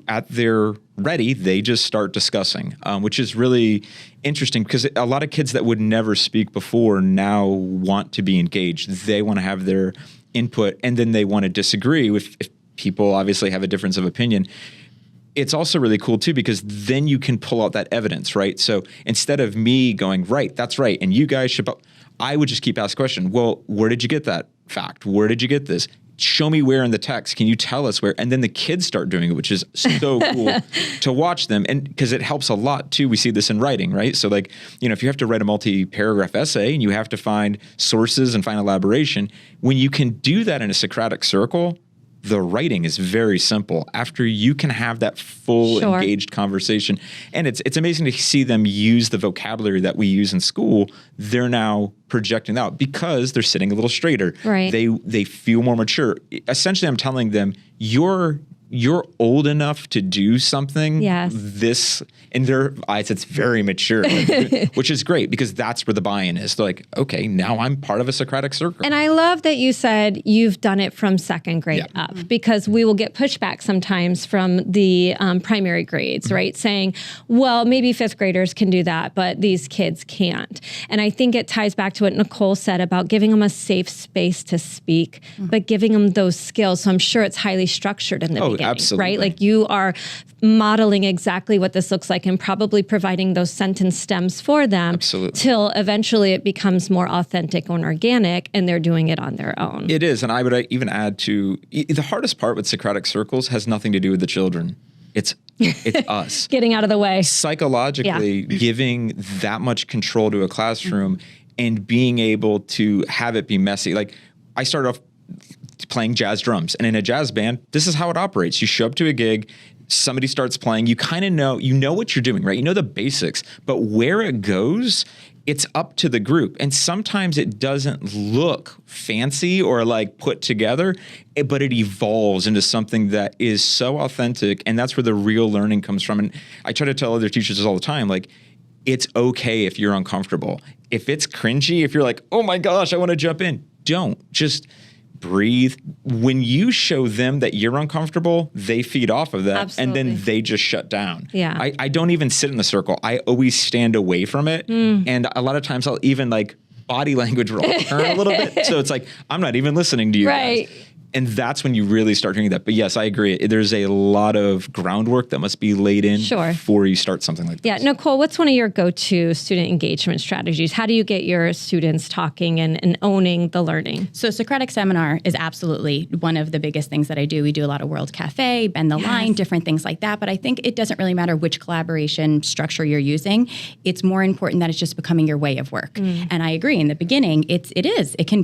Speaker 6: at their ready, they just start discussing, which is really interesting because a lot of kids that would never speak before now want to be engaged. They want to have their input, and then they want to disagree if people obviously have a difference of opinion. It's also really cool too, because then you can pull out that evidence, right? So instead of me going, right, that's right, and you guys should, I would just keep asking questions. Well, where did you get that fact? Where did you get this? Show me where in the text. Can you tell us where? And then the kids start doing it, which is so cool to watch them. And because it helps a lot too. We see this in writing, right? So like, if you have to write a multi-paragraph essay and you have to find sources and find elaboration, when you can do that in a Socratic circle, the writing is very simple after you can have that full engaged conversation. And it's amazing to see them use the vocabulary that we use in school. They're now projecting out because they're sitting a little straighter.
Speaker 1: Right.
Speaker 6: They feel more mature. Essentially, I'm telling them, you're old enough to do something.
Speaker 1: Yes.
Speaker 6: This, in their eyes, it's very mature, which is great because that's where the buy-in is. They're like, okay, now I'm part of a Socratic circle.
Speaker 1: And I love that you said you've done it from second grade up, because we will get pushback sometimes from the primary grades, right? Saying, well, maybe fifth graders can do that, but these kids can't. And I think it ties back to what Nicole said about giving them a safe space to speak, but giving them those skills. So I'm sure it's highly structured in the beginning,
Speaker 6: absolutely.
Speaker 1: right? Like you are modeling exactly what this looks like and probably providing those sentence stems for them.
Speaker 6: Absolutely.
Speaker 1: Till eventually it becomes more authentic and organic and they're doing it on their own.
Speaker 6: It is. And I would even add to the hardest part with Socratic circles has nothing to do with the children. It's us.
Speaker 1: Getting out of the way.
Speaker 6: Psychologically, giving that much control to a classroom and being able to have it be messy. Like I started off playing jazz drums, and in a jazz band, this is how it operates. You show up to a gig, somebody starts playing, you kind of know what you're doing, right? You know the basics, but where it goes, it's up to the group. And sometimes it doesn't look fancy or like put together, but it evolves into something that is so authentic. And that's where the real learning comes from. And I try to tell other teachers this all the time, like, it's okay if you're uncomfortable. If it's cringy, if you're like, oh my gosh, I want to jump in, don't. Just breathe. When you show them that you're uncomfortable, they feed off of that.
Speaker 1: Absolutely.
Speaker 6: And then they just shut down.
Speaker 1: Yeah.
Speaker 6: I don't even sit in the circle. I always stand away from it. And a lot of times I'll even like body language will turn a little bit. So it's like, I'm not even listening to you
Speaker 1: Right.
Speaker 6: guys. And that's when you really start hearing that. But yes, I agree. There's a lot of groundwork that must be laid in before you start something like this.
Speaker 1: Yeah. Nicole, what's one of your go-to student engagement strategies? How do you get your students talking and owning the learning?
Speaker 5: So Socratic Seminar is absolutely one of the biggest things that I do. We do a lot of World Cafe, Bend the Line, different things like that. But I think it doesn't really matter which collaboration structure you're using. It's more important that it's just becoming your way of work. And I agree. In the beginning, it could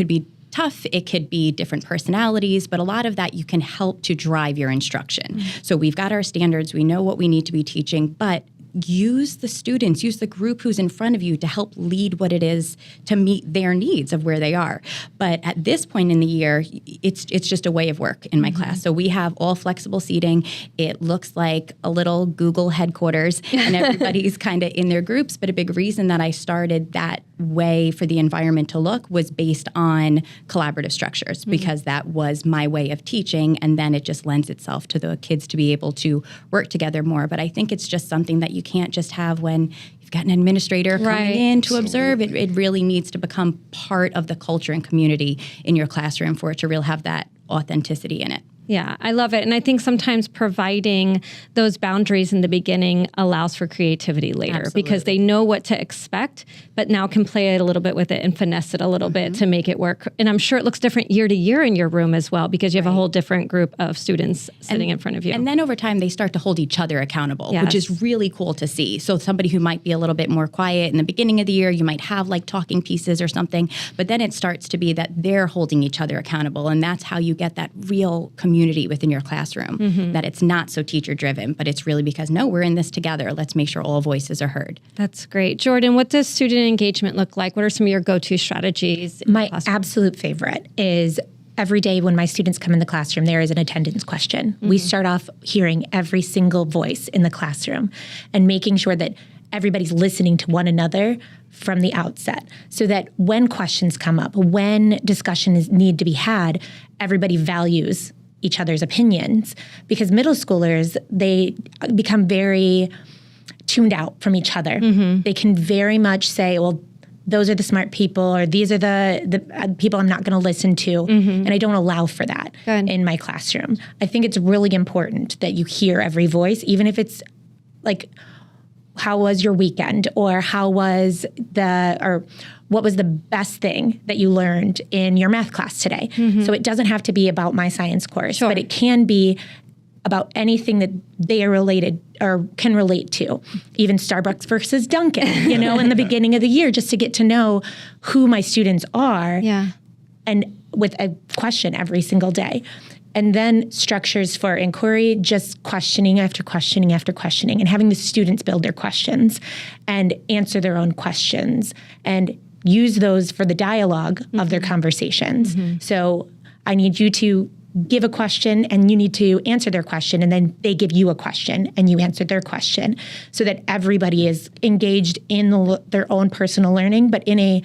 Speaker 5: be tough. It could be different personalities, but a lot of that you can help to drive your instruction. So we've got our standards. We know what we need to be teaching, but use the students, use the group who's in front of you to help lead what it is to meet their needs of where they are. But at this point in the year, it's just a way of work in my class. So we have all flexible seating. It looks like a little Google headquarters and everybody's kind of in their groups. But a big reason that I started that way for the environment to look was based on collaborative structures, because that was my way of teaching. And then it just lends itself to the kids to be able to work together more. But I think it's just something that you can't just have when you've got an administrator coming in to observe. It really needs to become part of the culture and community in your classroom for it to really have that authenticity in it.
Speaker 1: Yeah, I love it. And I think sometimes providing those boundaries in the beginning allows for creativity later, because they know what to expect, but now can play it a little bit with it and finesse it a little bit to make it work. And I'm sure it looks different year to year in your room as well, because you have a whole different group of students sitting in front of you.
Speaker 5: And then over time, they start to hold each other accountable, which is really cool to see. So somebody who might be a little bit more quiet in the beginning of the year, you might have like talking pieces or something, but then it starts to be that they're holding each other accountable. And that's how you get that real community within your classroom, that it's not so teacher driven, but it's really because, no, we're in this together. Let's make sure all voices are heard.
Speaker 1: That's great. Jordan, what does student engagement look like? What are some of your go-to strategies?
Speaker 7: My absolute favorite is every day when my students come in the classroom, there is an attendance question. We start off hearing every single voice in the classroom and making sure that everybody's listening to one another from the outset, so that when questions come up, when discussions need to be had, everybody values each other's opinions. Because middle schoolers, they become very tuned out from each other. They can very much say, well, those are the smart people, or these are the people I'm not going to listen to. And I don't allow for that in my classroom. I think it's really important that you hear every voice, even if it's like, how was your weekend, or what was the best thing that you learned in your math class today? So it doesn't have to be about my science course, but it can be about anything that they are related or can relate to, even Starbucks versus Dunkin', in the beginning of the year, just to get to know who my students are, and with a question every single day. And then structures for inquiry, just questioning after questioning after questioning, and having the students build their questions and answer their own questions and use those for the dialogue of their conversations. So I need you to give a question and you need to answer their question, and then they give you a question and you answer their question, so that everybody is engaged in their own personal learning, but in a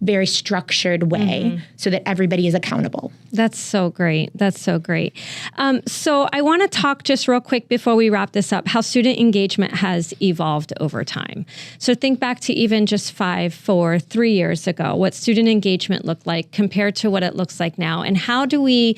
Speaker 7: very structured way, so that everybody is accountable.
Speaker 1: That's so great. That's so great. So I want to talk just real quick before we wrap this up, how student engagement has evolved over time. So think back to even just 3 years ago, what student engagement looked like compared to what it looks like now. And how do we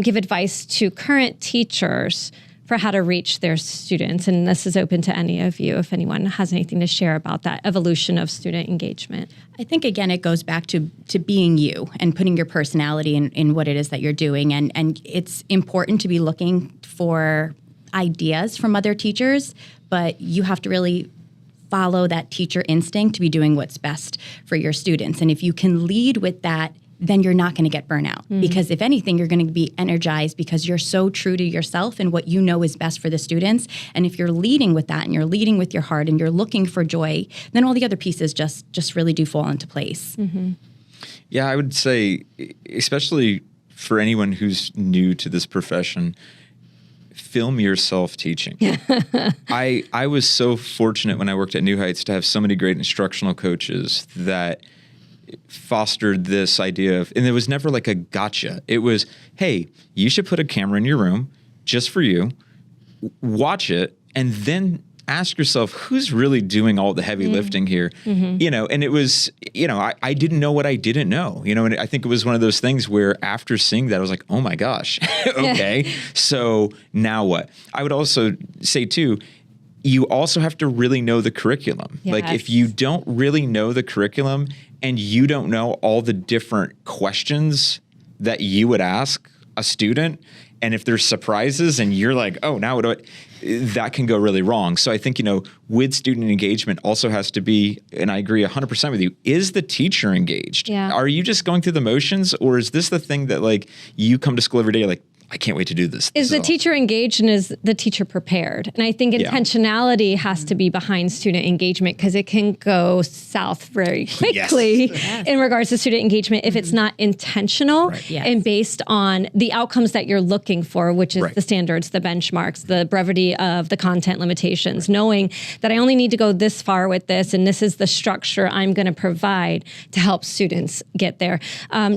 Speaker 1: give advice to current teachers for how to reach their students? And this is open to any of you, if anyone has anything to share about that evolution of student engagement.
Speaker 5: I think, again, it goes back to being you and putting your personality in what it is that you're doing. And it's important to be looking for ideas from other teachers, but you have to really follow that teacher instinct to be doing what's best for your students. And if you can lead with that, then you're not going to get burnout. Because if anything, you're going to be energized because you're so true to yourself and what you know is best for the students. And if you're leading with that and you're leading with your heart and you're looking for joy, then all the other pieces just really do fall into place.
Speaker 6: Yeah, I would say, especially for anyone who's new to this profession, film yourself teaching. I was so fortunate when I worked at New Heights to have so many great instructional coaches that fostered this idea of, and it was never like a gotcha. It was, hey, you should put a camera in your room just for you, watch it, and then ask yourself, who's really doing all the heavy lifting here? And it was, I didn't know what I didn't know, and I think it was one of those things where after seeing that, I was like, oh my gosh, okay, so now what? I would also say too, you also have to really know the curriculum.
Speaker 1: Yes.
Speaker 6: Like if you don't really know the curriculum and you don't know all the different questions that you would ask a student, and if there's surprises and you're like, oh, now what do that can go really wrong. So I think, with student engagement also has to be, and I agree 100% with you, is the teacher engaged?
Speaker 1: Yeah.
Speaker 6: Are you just going through the motions, or is this the thing that like you come to school every day like, I can't wait to do this.
Speaker 1: Is the teacher engaged and is the teacher prepared? And I think intentionality has to be behind student engagement, because it can go south very quickly in regards to student engagement if it's not intentional and based on the outcomes that you're looking for, which is the standards, the benchmarks, the brevity of the content limitations, knowing that I only need to go this far with this, and this is the structure I'm going to provide to help students get there.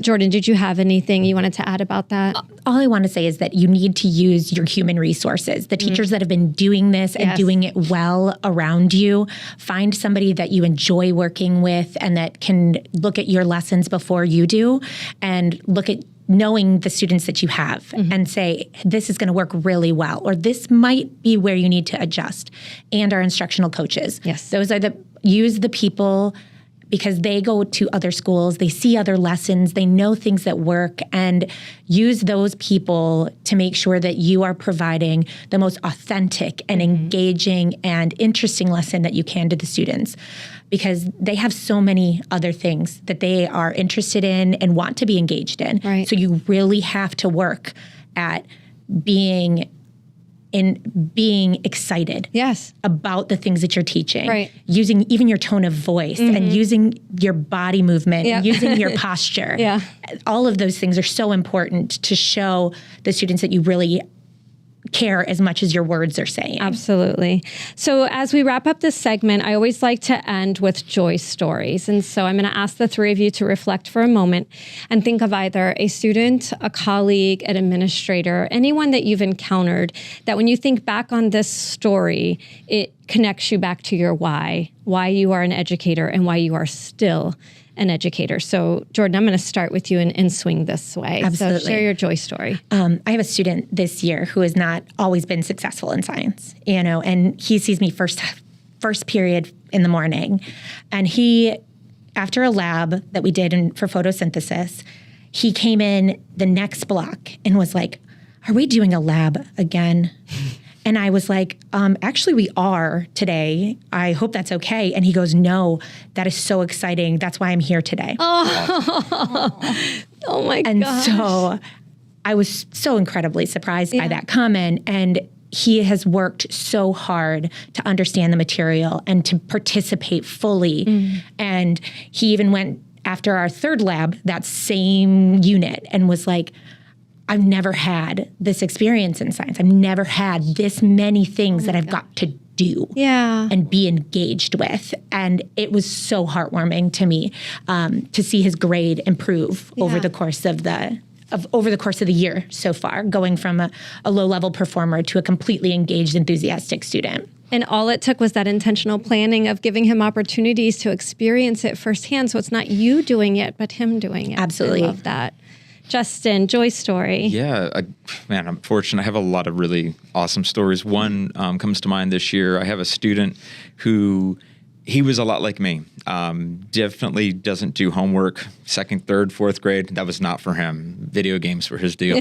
Speaker 1: Jordan, did you have anything you wanted to add about that?
Speaker 7: All I want to say is that you need to use your human resources. The teachers that have been doing this and doing it well around you, find somebody that you enjoy working with and that can look at your lessons before you do, and look at knowing the students that you have and say, this is going to work really well, or this might be where you need to adjust. And our instructional coaches.
Speaker 1: Yes.
Speaker 7: Those are use the people, because they go to other schools, they see other lessons, they know things that work, and use those people to make sure that you are providing the most authentic and engaging and interesting lesson that you can to the students, because they have so many other things that they are interested in and want to be engaged in.
Speaker 1: Right.
Speaker 7: So you really have to work at being in being excited
Speaker 1: Yes.
Speaker 7: about the things that you're teaching,
Speaker 1: Right.
Speaker 7: using even your tone of voice and using your body movement,
Speaker 1: Yep.
Speaker 7: using your posture.
Speaker 1: Yeah.
Speaker 7: All of those things are so important to show the students that you really care as much as your words are saying.
Speaker 1: Absolutely. So as we wrap up this segment, I always like to end with joy stories. And so I'm going to ask the three of you to reflect for a moment and think of either a student, a colleague, an administrator, anyone that you've encountered that when you think back on this story, it connects you back to your why you are an educator and why you are still an educator. So Jordan, I'm going to start with you and swing this way.
Speaker 7: Absolutely.
Speaker 1: So share your joy story.
Speaker 7: I have a student this year who has not always been successful in science, and he sees me first period in the morning. And he, after a lab that we did for photosynthesis, he came in the next block and was like, "Are we doing a lab again?" And I was like, actually, we are today. I hope that's okay. And he goes, "No, that is so exciting. That's why I'm here today."
Speaker 1: Oh my
Speaker 7: And
Speaker 1: gosh.
Speaker 7: so I was so incredibly surprised by that comment. And he has worked so hard to understand the material and to participate fully. And he even went after our third lab, that same unit, and was like, "I've never had this experience in science. I've never had this many things that I've got to do
Speaker 1: Yeah.
Speaker 7: and be engaged with." And it was so heartwarming to me to see his grade improve over the course of the year so far, going from a low-level performer to a completely engaged, enthusiastic student.
Speaker 1: And all it took was that intentional planning of giving him opportunities to experience it firsthand. So it's not you doing it, but him doing it.
Speaker 7: Absolutely.
Speaker 1: I love that. Justin, joy story.
Speaker 6: Yeah, man, I'm fortunate. I have a lot of really awesome stories. One comes to mind this year. I have a student who, he was a lot like me. Definitely doesn't do homework. Second, third, fourth grade, that was not for him. Video games were his deal.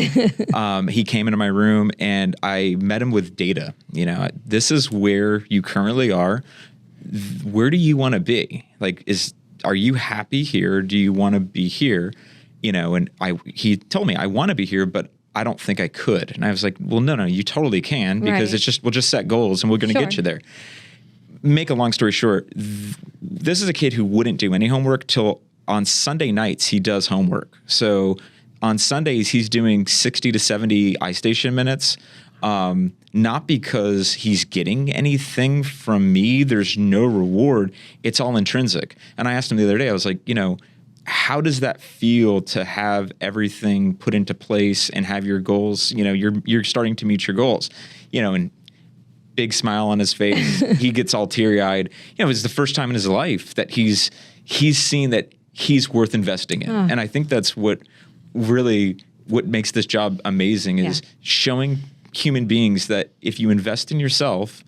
Speaker 6: He came into my room and I met him with data. This is where you currently are. Where do you want to be? Are you happy here? Do you want to be here? And he told me, "I want to be here, but I don't think I could." And I was like, "Well, no, you totally can, because
Speaker 1: Right.
Speaker 6: we'll just set goals and we're going to get
Speaker 1: Sure.
Speaker 6: you there." Make a long story short, this is a kid who wouldn't do any homework till on Sunday nights he does homework. So on Sundays he's doing 60 to 70 iStation minutes. Not because he's getting anything from me. There's no reward. It's all intrinsic. And I asked him the other day, I was like, how does that feel to have everything put into place and have your goals? You're starting to meet your goals, and big smile on his face. He gets all teary-eyed. It was the first time in his life that he's seen that he's worth investing in. And I think that's what makes this job amazing is showing human beings that if you invest in yourself,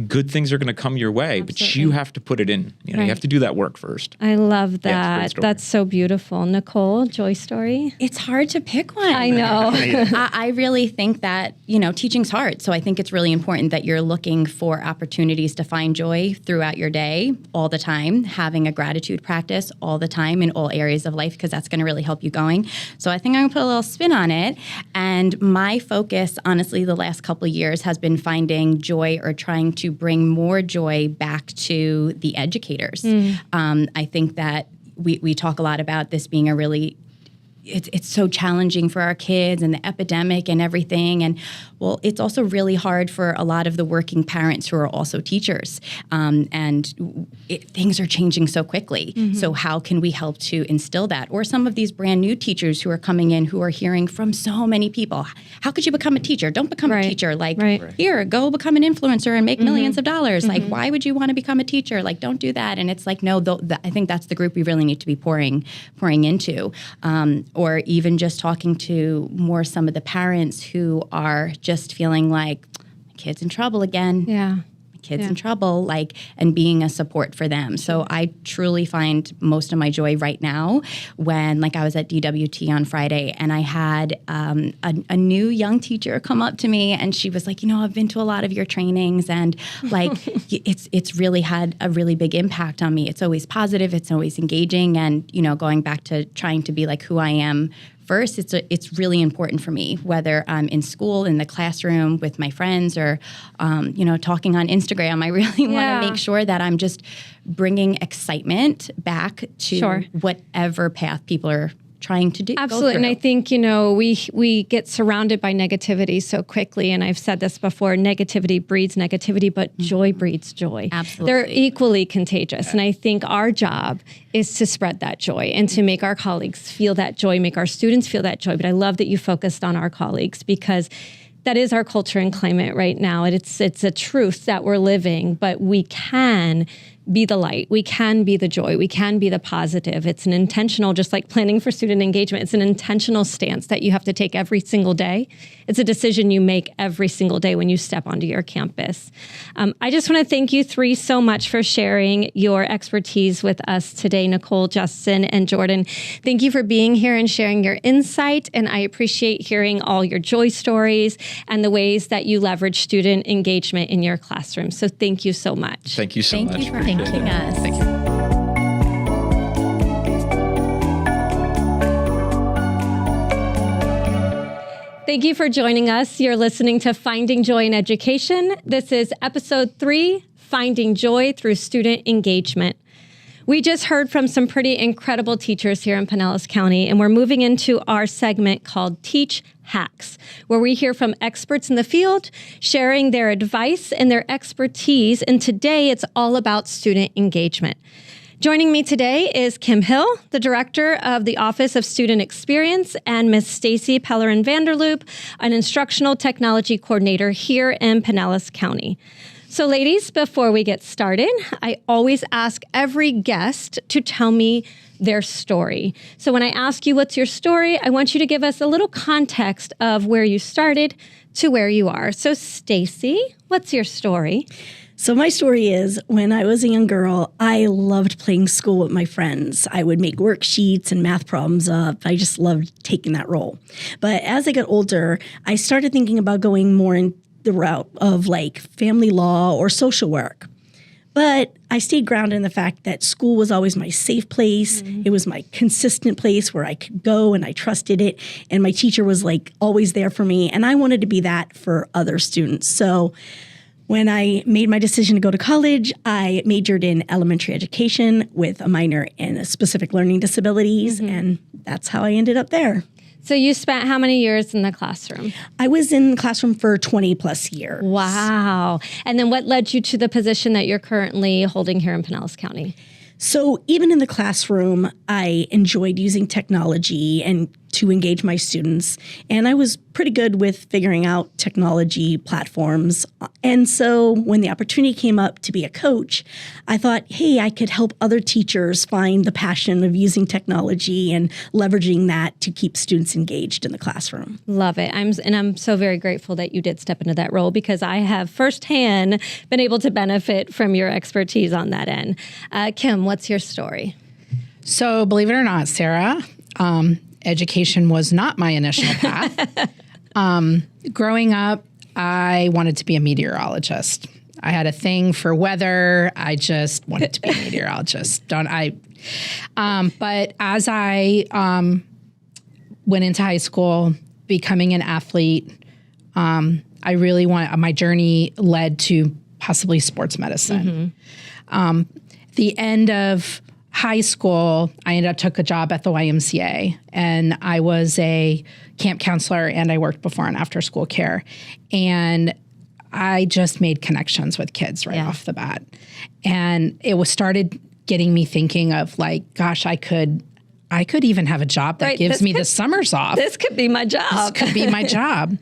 Speaker 6: good things are going to come your way, but you have to put it in. You
Speaker 1: Right.
Speaker 6: have to do that work first.
Speaker 1: I love
Speaker 6: Yeah, it's a great
Speaker 1: that.
Speaker 6: story.
Speaker 1: That's so beautiful. Nicole, joy story?
Speaker 5: It's hard to pick one.
Speaker 1: I know.
Speaker 5: I really think that, teaching's hard. So I think it's really important that you're looking for opportunities to find joy throughout your day all the time, having a gratitude practice all the time in all areas of life, because that's going to really help you going. So I think I'm going to put a little spin on it. And my focus, honestly, the last couple of years has been finding joy or trying to bring more joy back to the educators. I think that we talk a lot about this being a really it's so challenging for our kids and the epidemic and everything. And well, it's also really hard for a lot of the working parents who are also teachers. Things are changing so quickly. So how can we help to instill that? Or some of these brand new teachers who are coming in who are hearing from so many people, how could you become a teacher? Don't become a teacher. Here, go become an influencer and make millions of dollars. Like, why would you want to become a teacher? Like, don't do that. And it's like, no, I think that's the group we really need to be pouring into. Or even just talking to more some of the parents who are just feeling like, my kid's in trouble again.
Speaker 1: Yeah.
Speaker 5: Kids in trouble, and being a support for them. So I truly find most of my joy right now when, I was at DWT on Friday and I had a new young teacher come up to me and she was like, I've been to a lot of your trainings and it's really had a really big impact on me. It's always positive, it's always engaging, and going back to trying to be like who I am first, it's really important for me, whether I'm in school, in the classroom, with my friends, or talking on Instagram. I really want to make sure that I'm just bringing excitement back to whatever path people are trying to do.
Speaker 1: Absolutely. And I think, we get surrounded by negativity so quickly. And I've said this before, negativity breeds negativity, but joy breeds joy.
Speaker 5: Absolutely.
Speaker 1: They're equally contagious. And I think our job is to spread that joy and to make our colleagues feel that joy, make our students feel that joy. But I love that you focused on our colleagues, because that is our culture and climate right now. And it's a truth that we're living, but we can be the light. We can be the joy. We can be the positive. It's an intentional, just like planning for student engagement, it's an intentional stance that you have to take every single day. It's a decision you make every single day when you step onto your campus. I just want to thank you three so much for sharing your expertise with us today, Nicole, Justin, and Jordan. Thank you for being here and sharing your insight. And I appreciate hearing all your joy stories and the ways that you leverage student engagement in your classroom. So thank you so much.
Speaker 6: Thank you so much.
Speaker 5: Thank you for having us.
Speaker 6: Thank you.
Speaker 1: Thank you for joining us. You're listening to Finding Joy in Education. This is episode 3, Finding Joy Through Student Engagement. We just heard from some pretty incredible teachers here in Pinellas County, and we're moving into our segment called Teach Hacks, where we hear from experts in the field sharing their advice and their expertise. And today it's all about student engagement. Joining me today is Kim Hill, the director of the Office of Student Experience, and Miss Stacy Pellerin Vanderloop, an instructional technology coordinator here in Pinellas County. So ladies, before we get started, I always ask every guest to tell me their story. So when I ask you what's your story, I want you to give us a little context of where you started to where you are. So Stacy, what's your story?
Speaker 8: So my story is, when I was a young girl, I loved playing school with my friends. I would make worksheets and math problems up. I just loved taking that role. But as I got older, I started thinking about going more in the route of like family law or social work. But I stayed grounded in the fact that school was always my safe place. Mm-hmm. It was my consistent place where I could go and I trusted it. And my teacher was like always there for me. And I wanted to be that for other students. So when I made my decision to go to college, I majored in elementary education with a minor in specific learning disabilities. Mm-hmm. And that's how I ended up there.
Speaker 1: So you spent how many years in the classroom?
Speaker 8: I was in the classroom for 20 plus years.
Speaker 1: Wow. And then what led you to the position that you're currently holding here in Pinellas County?
Speaker 8: So even in the classroom, I enjoyed using technology and to engage my students. And I was pretty good with figuring out technology platforms. And so when the opportunity came up to be a coach, I thought, hey, I could help other teachers find the passion of using technology and leveraging that to keep students engaged in the classroom.
Speaker 1: Love it. I'm so very grateful that you did step into that role, because I have firsthand been able to benefit from your expertise on that end. Kim, what's your story?
Speaker 9: So believe it or not, Sarah, education was not my initial path. Growing up, I wanted to be a meteorologist. I had a thing for weather. I just wanted to be a meteorologist. But as I went into high school, becoming an athlete, I really my journey led to possibly sports medicine. Mm-hmm. The end of high school, I ended up took a job at the YMCA, and I was a camp counselor, and I worked before and after school care. And I just made connections with kids right off the bat. And it started getting me thinking of like, gosh, I could even have a job that gives me the summers off.
Speaker 1: This could be my job.
Speaker 9: This could be my job.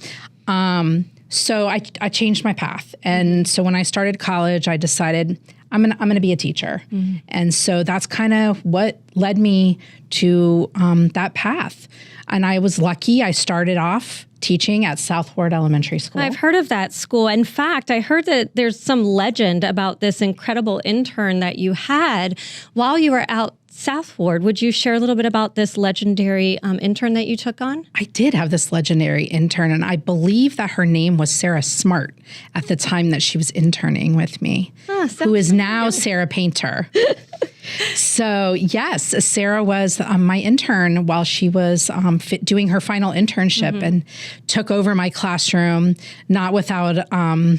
Speaker 9: So I changed my path. And so when I started college, I decided I'm gonna be a teacher. Mm-hmm. And so that's kind of what led me to that path. And I was lucky. I started off teaching at South Ward Elementary School.
Speaker 1: I've heard of that school. In fact, I heard that there's some legend about this incredible intern that you had while you were out South Ward. Would you share a little bit about this legendary intern that you took on?
Speaker 9: I did have this legendary intern, and I believe that her name was Sarah Smart at the time that she was interning with me, who is now Sarah Painter. So yes, Sarah was my intern while she was doing her final internship and took over my classroom, not without, I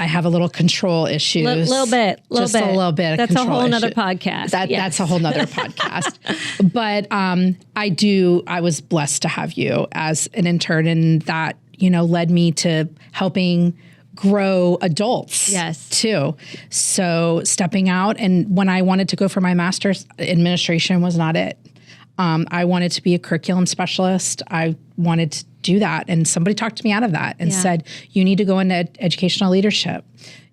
Speaker 9: have a little control issues.
Speaker 1: Little bit.
Speaker 9: A little bit.
Speaker 1: That's a whole nother
Speaker 9: issue.
Speaker 1: podcast.
Speaker 9: That's a whole nother podcast. But I was blessed to have you as an intern, and that, led me to helping grow adults too. So stepping out, and when I wanted to go for my master's, administration was not it. I wanted to be a curriculum specialist. I wanted to do that. And somebody talked me out of that and said, you need to go into educational leadership.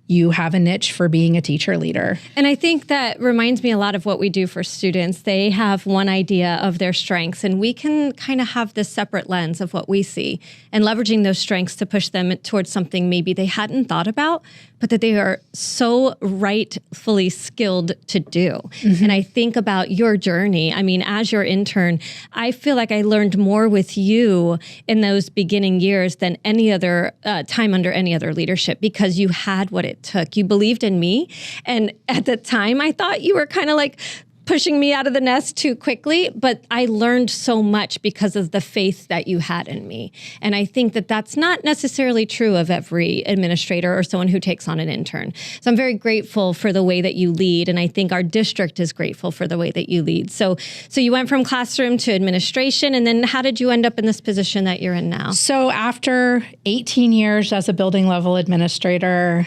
Speaker 9: You have a niche for being a teacher leader.
Speaker 1: And I think that reminds me a lot of what we do for students. They have one idea of their strengths, and we can kind of have this separate lens of what we see and leveraging those strengths to push them towards something maybe they hadn't thought about, but that they are so rightfully skilled to do. And I think about your journey. I mean, as your intern, I feel like I learned more with you in those beginning years than any other time under any other leadership, because you had what it took. You believed in me. And at the time, I thought you were kind of like pushing me out of the nest too quickly, but I learned so much because of the faith that you had in me. And I think that that's not necessarily true of every administrator or someone who takes on an intern. So I'm very grateful for the way that you lead, and I think our district is grateful for the way that you lead. So you went from classroom to administration, and then how did you end up in this position that you're in now?
Speaker 9: So after 18 years as a building level administrator,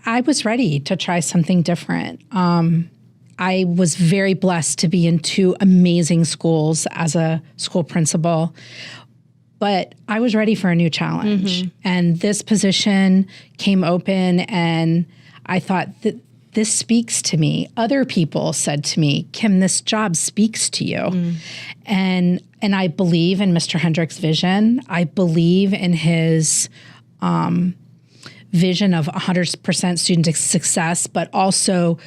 Speaker 9: I was ready to try something different. I was very blessed to be in 2 amazing schools as a school principal, but I was ready for a new challenge. And this position came open, and I thought that this speaks to me. Other people said to me, Kim, this job speaks to you. And I believe in Mr. Hendrick's vision. I believe in his vision of 100% student success, but also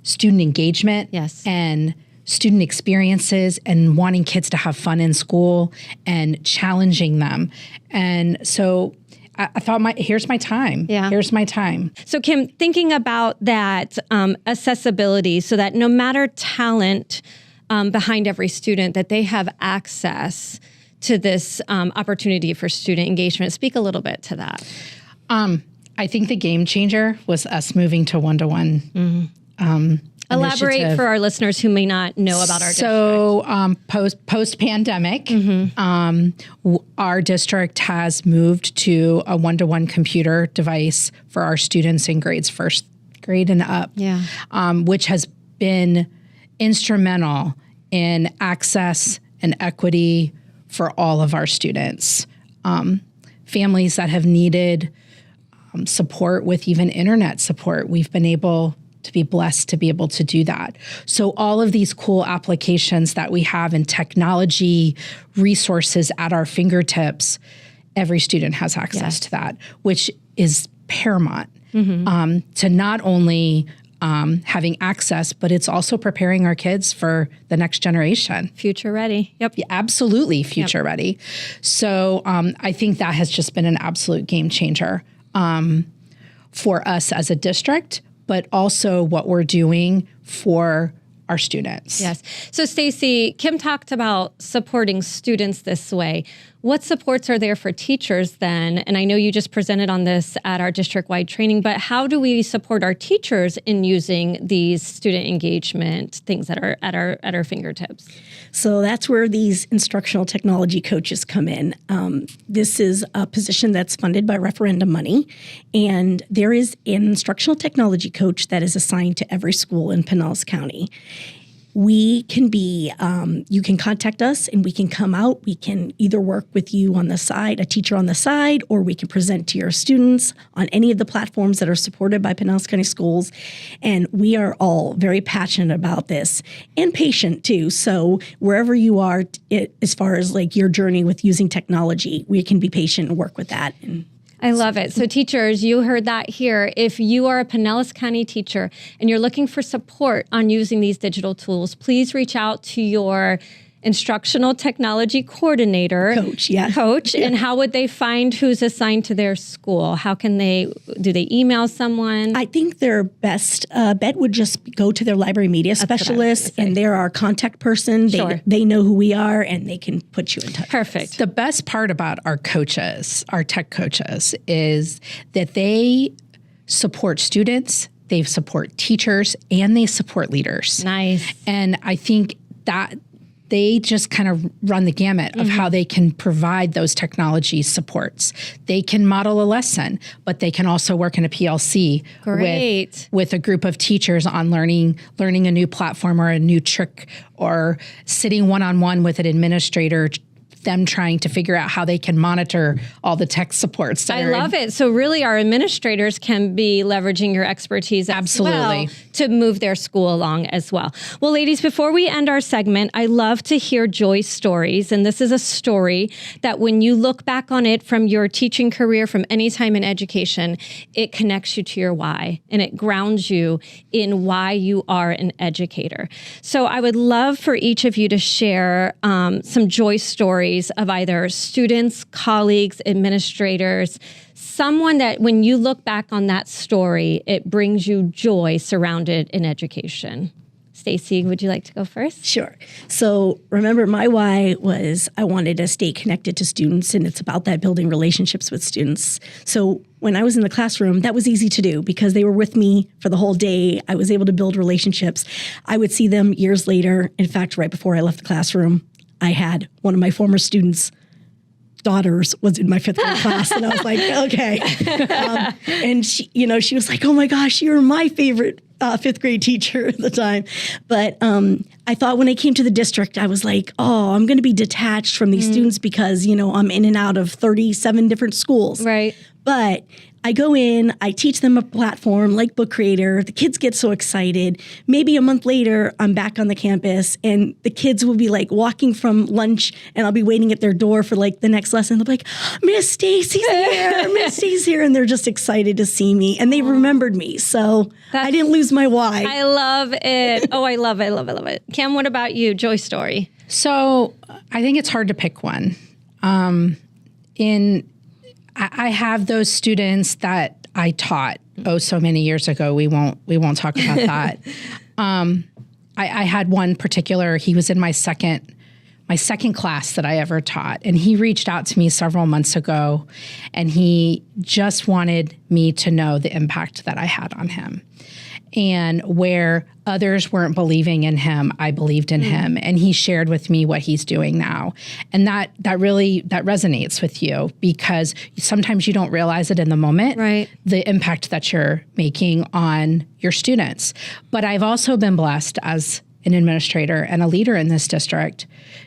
Speaker 9: student engagement and student experiences and wanting kids to have fun in school and challenging them. And so I thought, here's my time. Here's my time.
Speaker 1: So Kim, thinking about that accessibility, so that no matter talent behind every student, that they have access to this opportunity for student engagement. Speak a little bit to that.
Speaker 9: I think the game changer was us moving to one-to-one.
Speaker 1: Elaborate
Speaker 9: initiative.
Speaker 1: for our listeners who may not know about our district.
Speaker 9: So post-pandemic, our district has moved to a one-to-one computer device for our students in grades 1st grade and up, which has been instrumental in access and equity for all of our students. Families that have needed support with even internet support, we've been able to be blessed to be able to do that. So all of these cool applications that we have in technology resources at our fingertips, every student has access to that, which is paramount to not only having access, but it's also preparing our kids for the next generation.
Speaker 1: Future ready. Yep.
Speaker 9: Yeah, absolutely future ready. So I think that has just been an absolute game changer for us as a district, but also what we're doing for our students.
Speaker 1: Yes. So Stacy, Kim talked about supporting students this way. What supports are there for teachers then? And I know you just presented on this at our district-wide training, but how do we support our teachers in using these student engagement things that are at our fingertips?
Speaker 8: So that's where these instructional technology coaches come in. This is a position that's funded by referendum money, and there is an instructional technology coach that is assigned to every school in Pinellas County. We can be, you can contact us and we can come out. We can either work with you on the side, a teacher on the side, or we can present to your students on any of the platforms that are supported by Pinellas County Schools. And we are all very passionate about this and patient too. So wherever you are, as far as like your journey with using technology, we can be patient and work with that.
Speaker 1: I love it. So teachers, you heard that here. If you are a Pinellas County teacher and you're looking for support on using these digital tools, please reach out to your instructional technology coordinator.
Speaker 8: Coach, yeah.
Speaker 1: Coach. And how would they find who's assigned to their school? How can do they email someone?
Speaker 8: I think their best bet would just go to their library media specialist, and they're our contact person.
Speaker 1: Sure.
Speaker 8: They know who we are, and they can put you in touch.
Speaker 1: Perfect.
Speaker 9: The best part about our coaches, our tech coaches, is that they support students, they support teachers, and they support leaders.
Speaker 1: Nice.
Speaker 9: And I think that they just kind of run the gamut of how they can provide those technology supports. They can model a lesson, but they can also work in a PLC with a group of teachers on learning a new platform or a new trick, or sitting one-on-one with an administrator, them trying to figure out how they can monitor all the tech supports.
Speaker 1: I love it. So really our administrators can be leveraging your expertise as well to move their school along as well. Well, ladies, before we end our segment, I love to hear joy stories. And this is a story that when you look back on it from your teaching career, from any time in education, it connects you to your why and it grounds you in why you are an educator. So I would love for each of you to share some joy stories of either students, colleagues, administrators, someone that when you look back on that story, it brings you joy surrounded in education. Stacy, would you like to go first?
Speaker 8: Sure. So remember, my why was I wanted to stay connected to students, and it's about that building relationships with students. So when I was in the classroom, that was easy to do because they were with me for the whole day. I was able to build relationships. I would see them years later. In fact, right before I left the classroom, I had one of my former students' daughters was in my 5th grade class, and I was like, okay. And she was like, oh my gosh, you were my favorite 5th grade teacher at the time. But I thought when I came to the district, I was like, oh, I'm going to be detached from these students because, I'm in and out of 37 different schools.
Speaker 1: Right.
Speaker 8: But I go in, I teach them a platform like Book Creator. The kids get so excited. Maybe a month later, I'm back on the campus and the kids will be like walking from lunch and I'll be waiting at their door for like the next lesson. They'll be like, Miss Stacy's here, Miss Stacy's here. And they're just excited to see me and they remembered me. So I didn't lose my why.
Speaker 1: I love it. Oh, I love it. Cam, what about you? Joy story.
Speaker 9: So I think it's hard to pick one. I have those students that I taught so many years ago. We won't talk about that. I had one particular. He was in my second class that I ever taught, and he reached out to me several months ago, and he just wanted me to know the impact that I had on him. And where others weren't believing in him, I believed in him. And he shared with me what he's doing now. And that really resonates with you because sometimes you don't realize it in the moment,
Speaker 1: right?
Speaker 9: The impact that you're making on your students. But I've also been blessed as an administrator and a leader in this district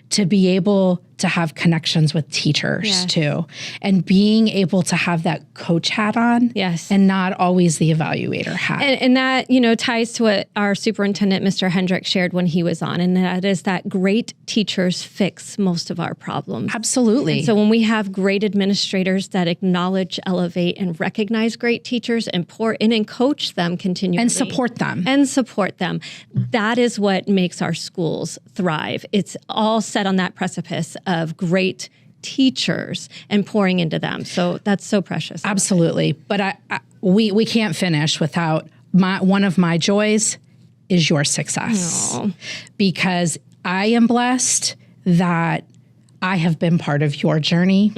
Speaker 9: to be able to have connections with teachers too, and being able to have that coach hat on and not always the evaluator hat.
Speaker 1: And that, ties to what our superintendent, Mr. Hendrick, shared when he was on, and that is that great teachers fix most of our problems.
Speaker 9: Absolutely.
Speaker 1: And so when we have great administrators that acknowledge, elevate, and recognize great teachers and pour in and coach them continually.
Speaker 9: And support them.
Speaker 1: That is what makes our schools thrive. It's all set on that precipice of great teachers and pouring into them. So that's so precious.
Speaker 9: Absolutely. But we can't finish without one of my joys is your success.
Speaker 1: Aww.
Speaker 9: Because I am blessed that I have been part of your journey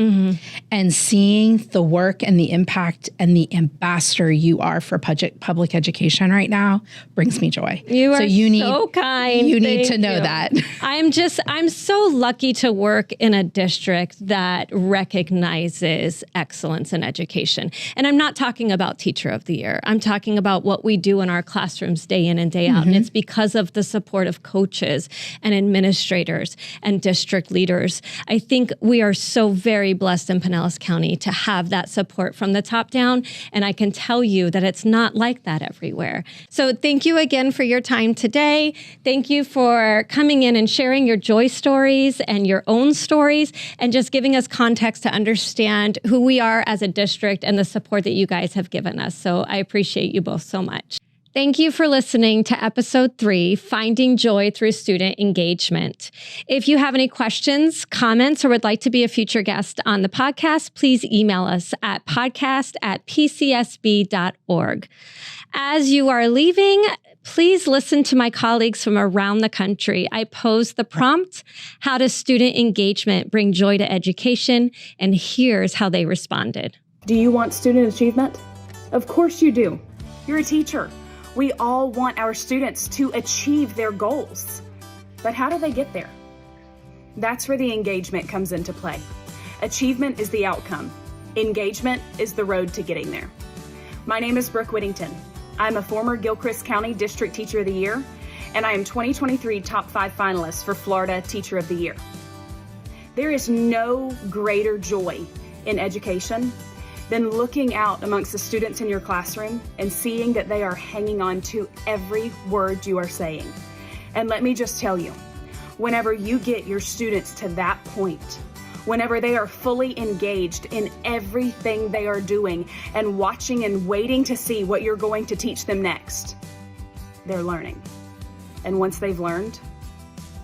Speaker 9: and seeing the work and the impact and the ambassador you are for public education right now brings me joy.
Speaker 1: You are so kind.
Speaker 9: You need to know that.
Speaker 1: I'm so lucky to work in a district that recognizes excellence in education. And I'm not talking about Teacher of the Year. I'm talking about what we do in our classrooms day in and day out. And it's because of the support of coaches and administrators and district leaders. I think we are so very blessed in Pinellas County to have that support from the top down. And I can tell you that it's not like that everywhere. So thank you again for your time today. Thank you for coming in and sharing your joy stories and your own stories and just giving us context to understand who we are as a district and the support that you guys have given us. So I appreciate you both so much. Thank you for listening to episode 3, Finding Joy Through Student Engagement. If you have any questions, comments, or would like to be a future guest on the podcast, please email us at podcast@pcsb.org. As you are leaving, please listen to my colleagues from around the country. I posed the prompt, how does student engagement bring joy to education? And here's how they responded.
Speaker 10: Do you want student achievement? Of course you do. You're a teacher. We all want our students to achieve their goals. But how do they get there? That's where the engagement comes into play. Achievement is the outcome. Engagement is the road to getting there. My name is Brooke Whittington. I'm a former Gilchrist County District Teacher of the Year, and I am 2023 Top 5 finalist for Florida Teacher of the Year. There is no greater joy in education than looking out amongst the students in your classroom and seeing that they are hanging on to every word you are saying. And let me just tell you, whenever you get your students to that point, whenever they are fully engaged in everything they are doing and watching and waiting to see what you're going to teach them next, they're learning. And once they've learned,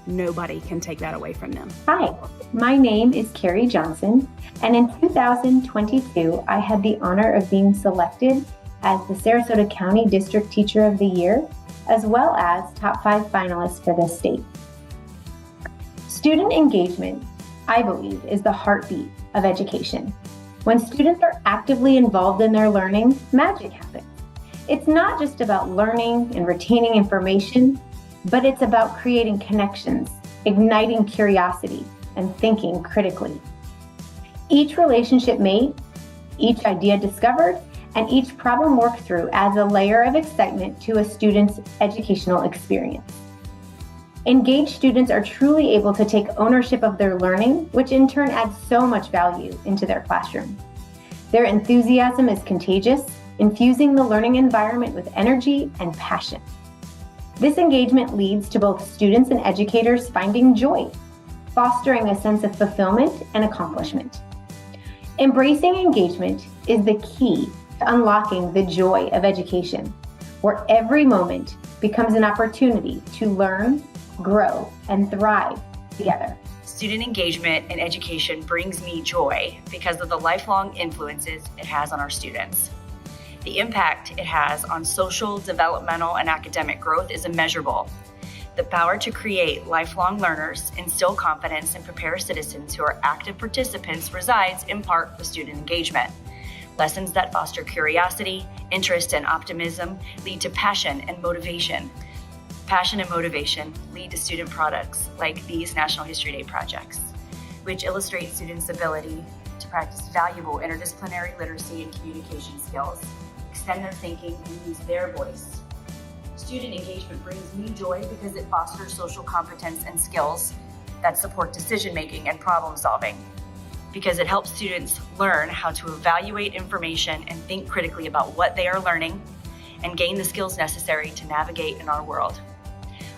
Speaker 10: nobody can take that away from them.
Speaker 11: Hi, my name is Carrie Johnson, and in 2022, I had the honor of being selected as the Sarasota County District Teacher of the Year, as well as Top 5 finalist for the state. Student engagement, I believe, is the heartbeat of education. When students are actively involved in their learning, magic happens. It's not just about learning and retaining information, but it's about creating connections, igniting curiosity, and thinking critically. Each relationship made, each idea discovered, and each problem worked through adds a layer of excitement to a student's educational experience. Engaged students are truly able to take ownership of their learning, which in turn adds so much value into their classroom. Their enthusiasm is contagious, infusing the learning environment with energy and passion. This engagement leads to both students and educators finding joy, fostering a sense of fulfillment and accomplishment. Embracing engagement is the key to unlocking the joy of education, where every moment becomes an opportunity to learn, grow, and thrive together.
Speaker 12: Student engagement in education brings me joy because of the lifelong influences it has on our students. The impact it has on social, developmental, and academic growth is immeasurable. The power to create lifelong learners, instill confidence, and prepare citizens who are active participants resides in part with student engagement. Lessons that foster curiosity, interest, and optimism lead to passion and motivation. Passion and motivation lead to student products like these National History Day projects, which illustrate students' ability to practice valuable interdisciplinary literacy and communication skills, extend their thinking, and use their voice. Student engagement brings me joy because it fosters social competence and skills that support decision-making and problem-solving, because it helps students learn how to evaluate information and think critically about what they are learning and gain the skills necessary to navigate in our world.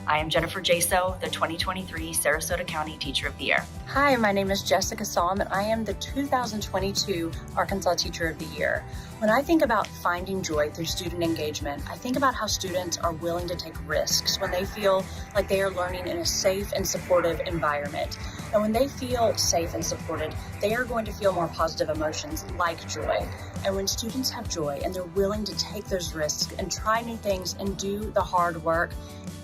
Speaker 12: I am Jennifer Jaso, the 2023 Sarasota County Teacher of the Year.
Speaker 13: Hi, my name is Jessica Somm, and I am the 2022 Arkansas Teacher of the Year. When I think about finding joy through student engagement, I think about how students are willing to take risks when they feel like they are learning in a safe and supportive environment. And when they feel safe and supported, they are going to feel more positive emotions like joy. And when students have joy and they're willing to take those risks and try new things and do the hard work,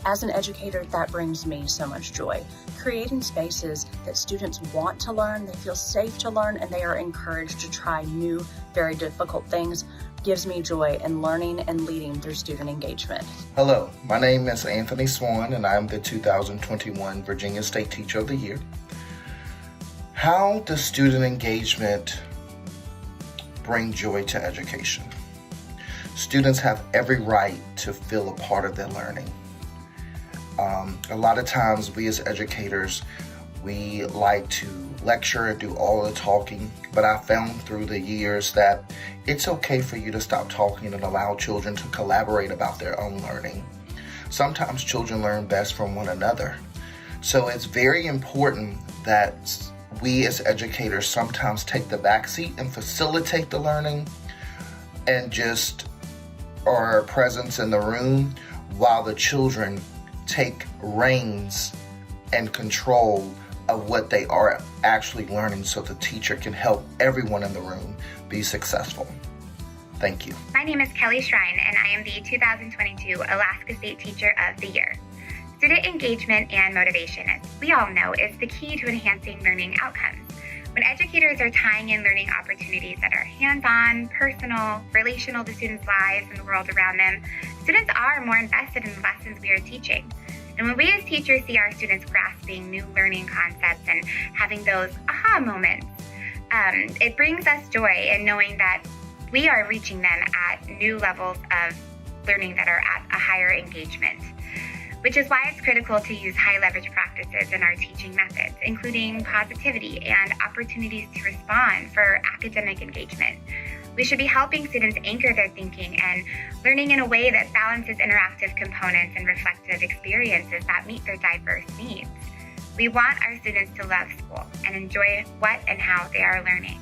Speaker 13: as an educator, that brings me so much joy. Creating spaces that students want to learn, they feel safe to learn, and they are encouraged to try new, very difficult things gives me joy in learning and leading through student engagement.
Speaker 14: Hello, my name is Anthony Swan, and I'm the 2021 Virginia State Teacher of the Year. How does student engagement bring joy to education? Students have every right to feel a part of their learning. A lot of times we as educators, we like to lecture and do all the talking, but I found through the years that it's okay for you to stop talking and allow children to collaborate about their own learning. Sometimes children learn best from one another. So it's very important that we as educators sometimes take the back seat and facilitate the learning and just or presence in the room while the children take reins and control of what they are actually learning so the teacher can help everyone in the room be successful. Thank you.
Speaker 15: My name is Kelly Shrine, and I am the 2022 Alaska State Teacher of the Year. Student engagement and motivation, as we all know, is the key to enhancing learning outcomes. When educators are tying in learning opportunities that are hands-on, personal, relational to students' lives and the world around them, students are more invested in the lessons we are teaching. And when we as teachers see our students grasping new learning concepts and having those aha moments, it brings us joy in knowing that we are reaching them at new levels of learning that are at a higher engagement, which is why it's critical to use high leverage practices in our teaching methods, including positivity and opportunities to respond for academic engagement. We should be helping students anchor their thinking and learning in a way that balances interactive components and reflective experiences that meet their diverse needs. We want our students to love school and enjoy what and how they are learning.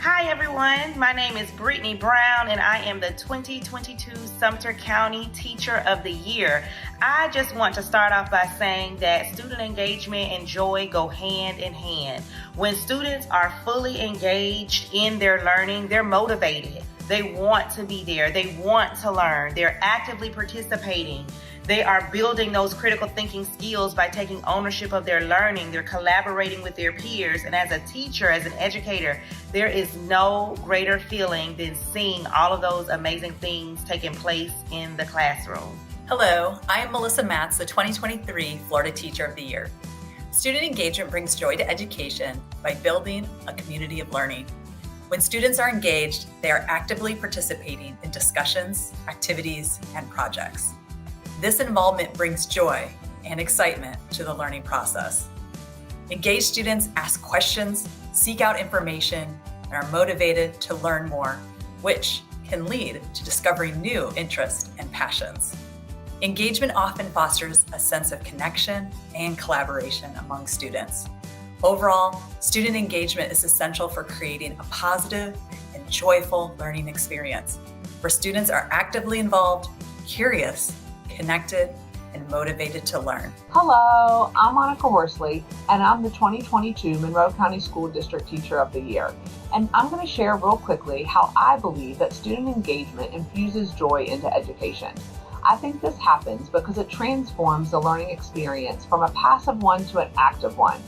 Speaker 16: Hi everyone, my name is Brittany Brown and I am the 2022 Sumter County Teacher of the Year. I just want to start off by saying that student engagement and joy go hand in hand. When students are fully engaged in their learning, they're motivated. They want to be there. They want to learn. They're actively participating. They are building those critical thinking skills by taking ownership of their learning. They're collaborating with their peers. And as a teacher, as an educator, there is no greater feeling than seeing all of those amazing things taking place in the classroom.
Speaker 17: Hello, I am Melissa Matz, the 2023 Florida Teacher of the Year. Student engagement brings joy to education by building a community of learning. When students are engaged, they are actively participating in discussions, activities, and projects. This involvement brings joy and excitement to the learning process. Engaged students ask questions, seek out information, and are motivated to learn more, which can lead to discovering new interests and passions. Engagement often fosters a sense of connection and collaboration among students. Overall, student engagement is essential for creating a positive and joyful learning experience, where students are actively involved, curious, connected, and motivated to learn.
Speaker 18: Hello, I'm Monica Horsley, and I'm the 2022 Monroe County School District Teacher of the Year. And I'm going to share real quickly how I believe that student engagement infuses joy into education. I think this happens because it transforms the learning experience from a passive one to an active one.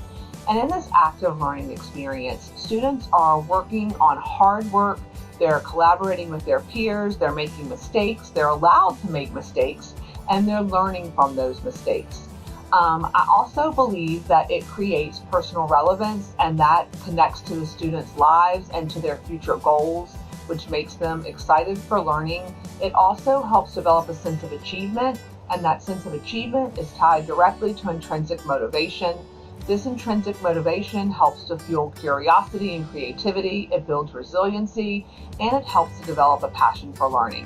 Speaker 18: And in this active learning experience, students are working on hard work, they're collaborating with their peers, they're making mistakes, they're allowed to make mistakes, and they're learning from those mistakes. I also believe that it creates personal relevance, and that connects to the students' lives and to their future goals, which makes them excited for learning. It also helps develop a sense of achievement, and that sense of achievement is tied directly to intrinsic motivation. This intrinsic motivation helps to fuel curiosity and creativity, it builds resiliency, and it helps to develop a passion for learning.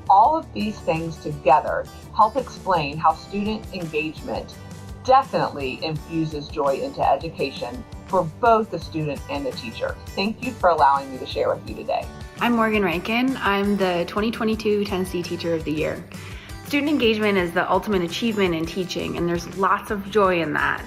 Speaker 18: All of these things together help explain how student engagement definitely infuses joy into education for both the student and the teacher. Thank you for allowing me to share with you today.
Speaker 19: I'm Morgan Rankin. I'm the 2022 Tennessee Teacher of the Year. Student engagement is the ultimate achievement in teaching, and there's lots of joy in that.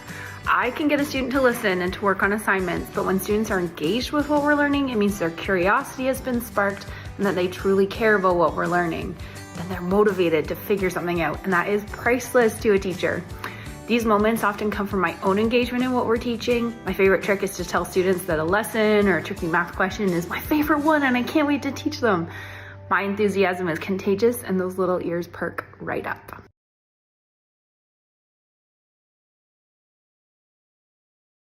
Speaker 19: I can get a student to listen and to work on assignments, but when students are engaged with what we're learning, it means their curiosity has been sparked and that they truly care about what we're learning. Then they're motivated to figure something out, and that is priceless to a teacher. These moments often come from my own engagement in what we're teaching. My favorite trick is to tell students that a lesson or a tricky math question is my favorite one and I can't wait to teach them. My enthusiasm is contagious and those little ears perk right up.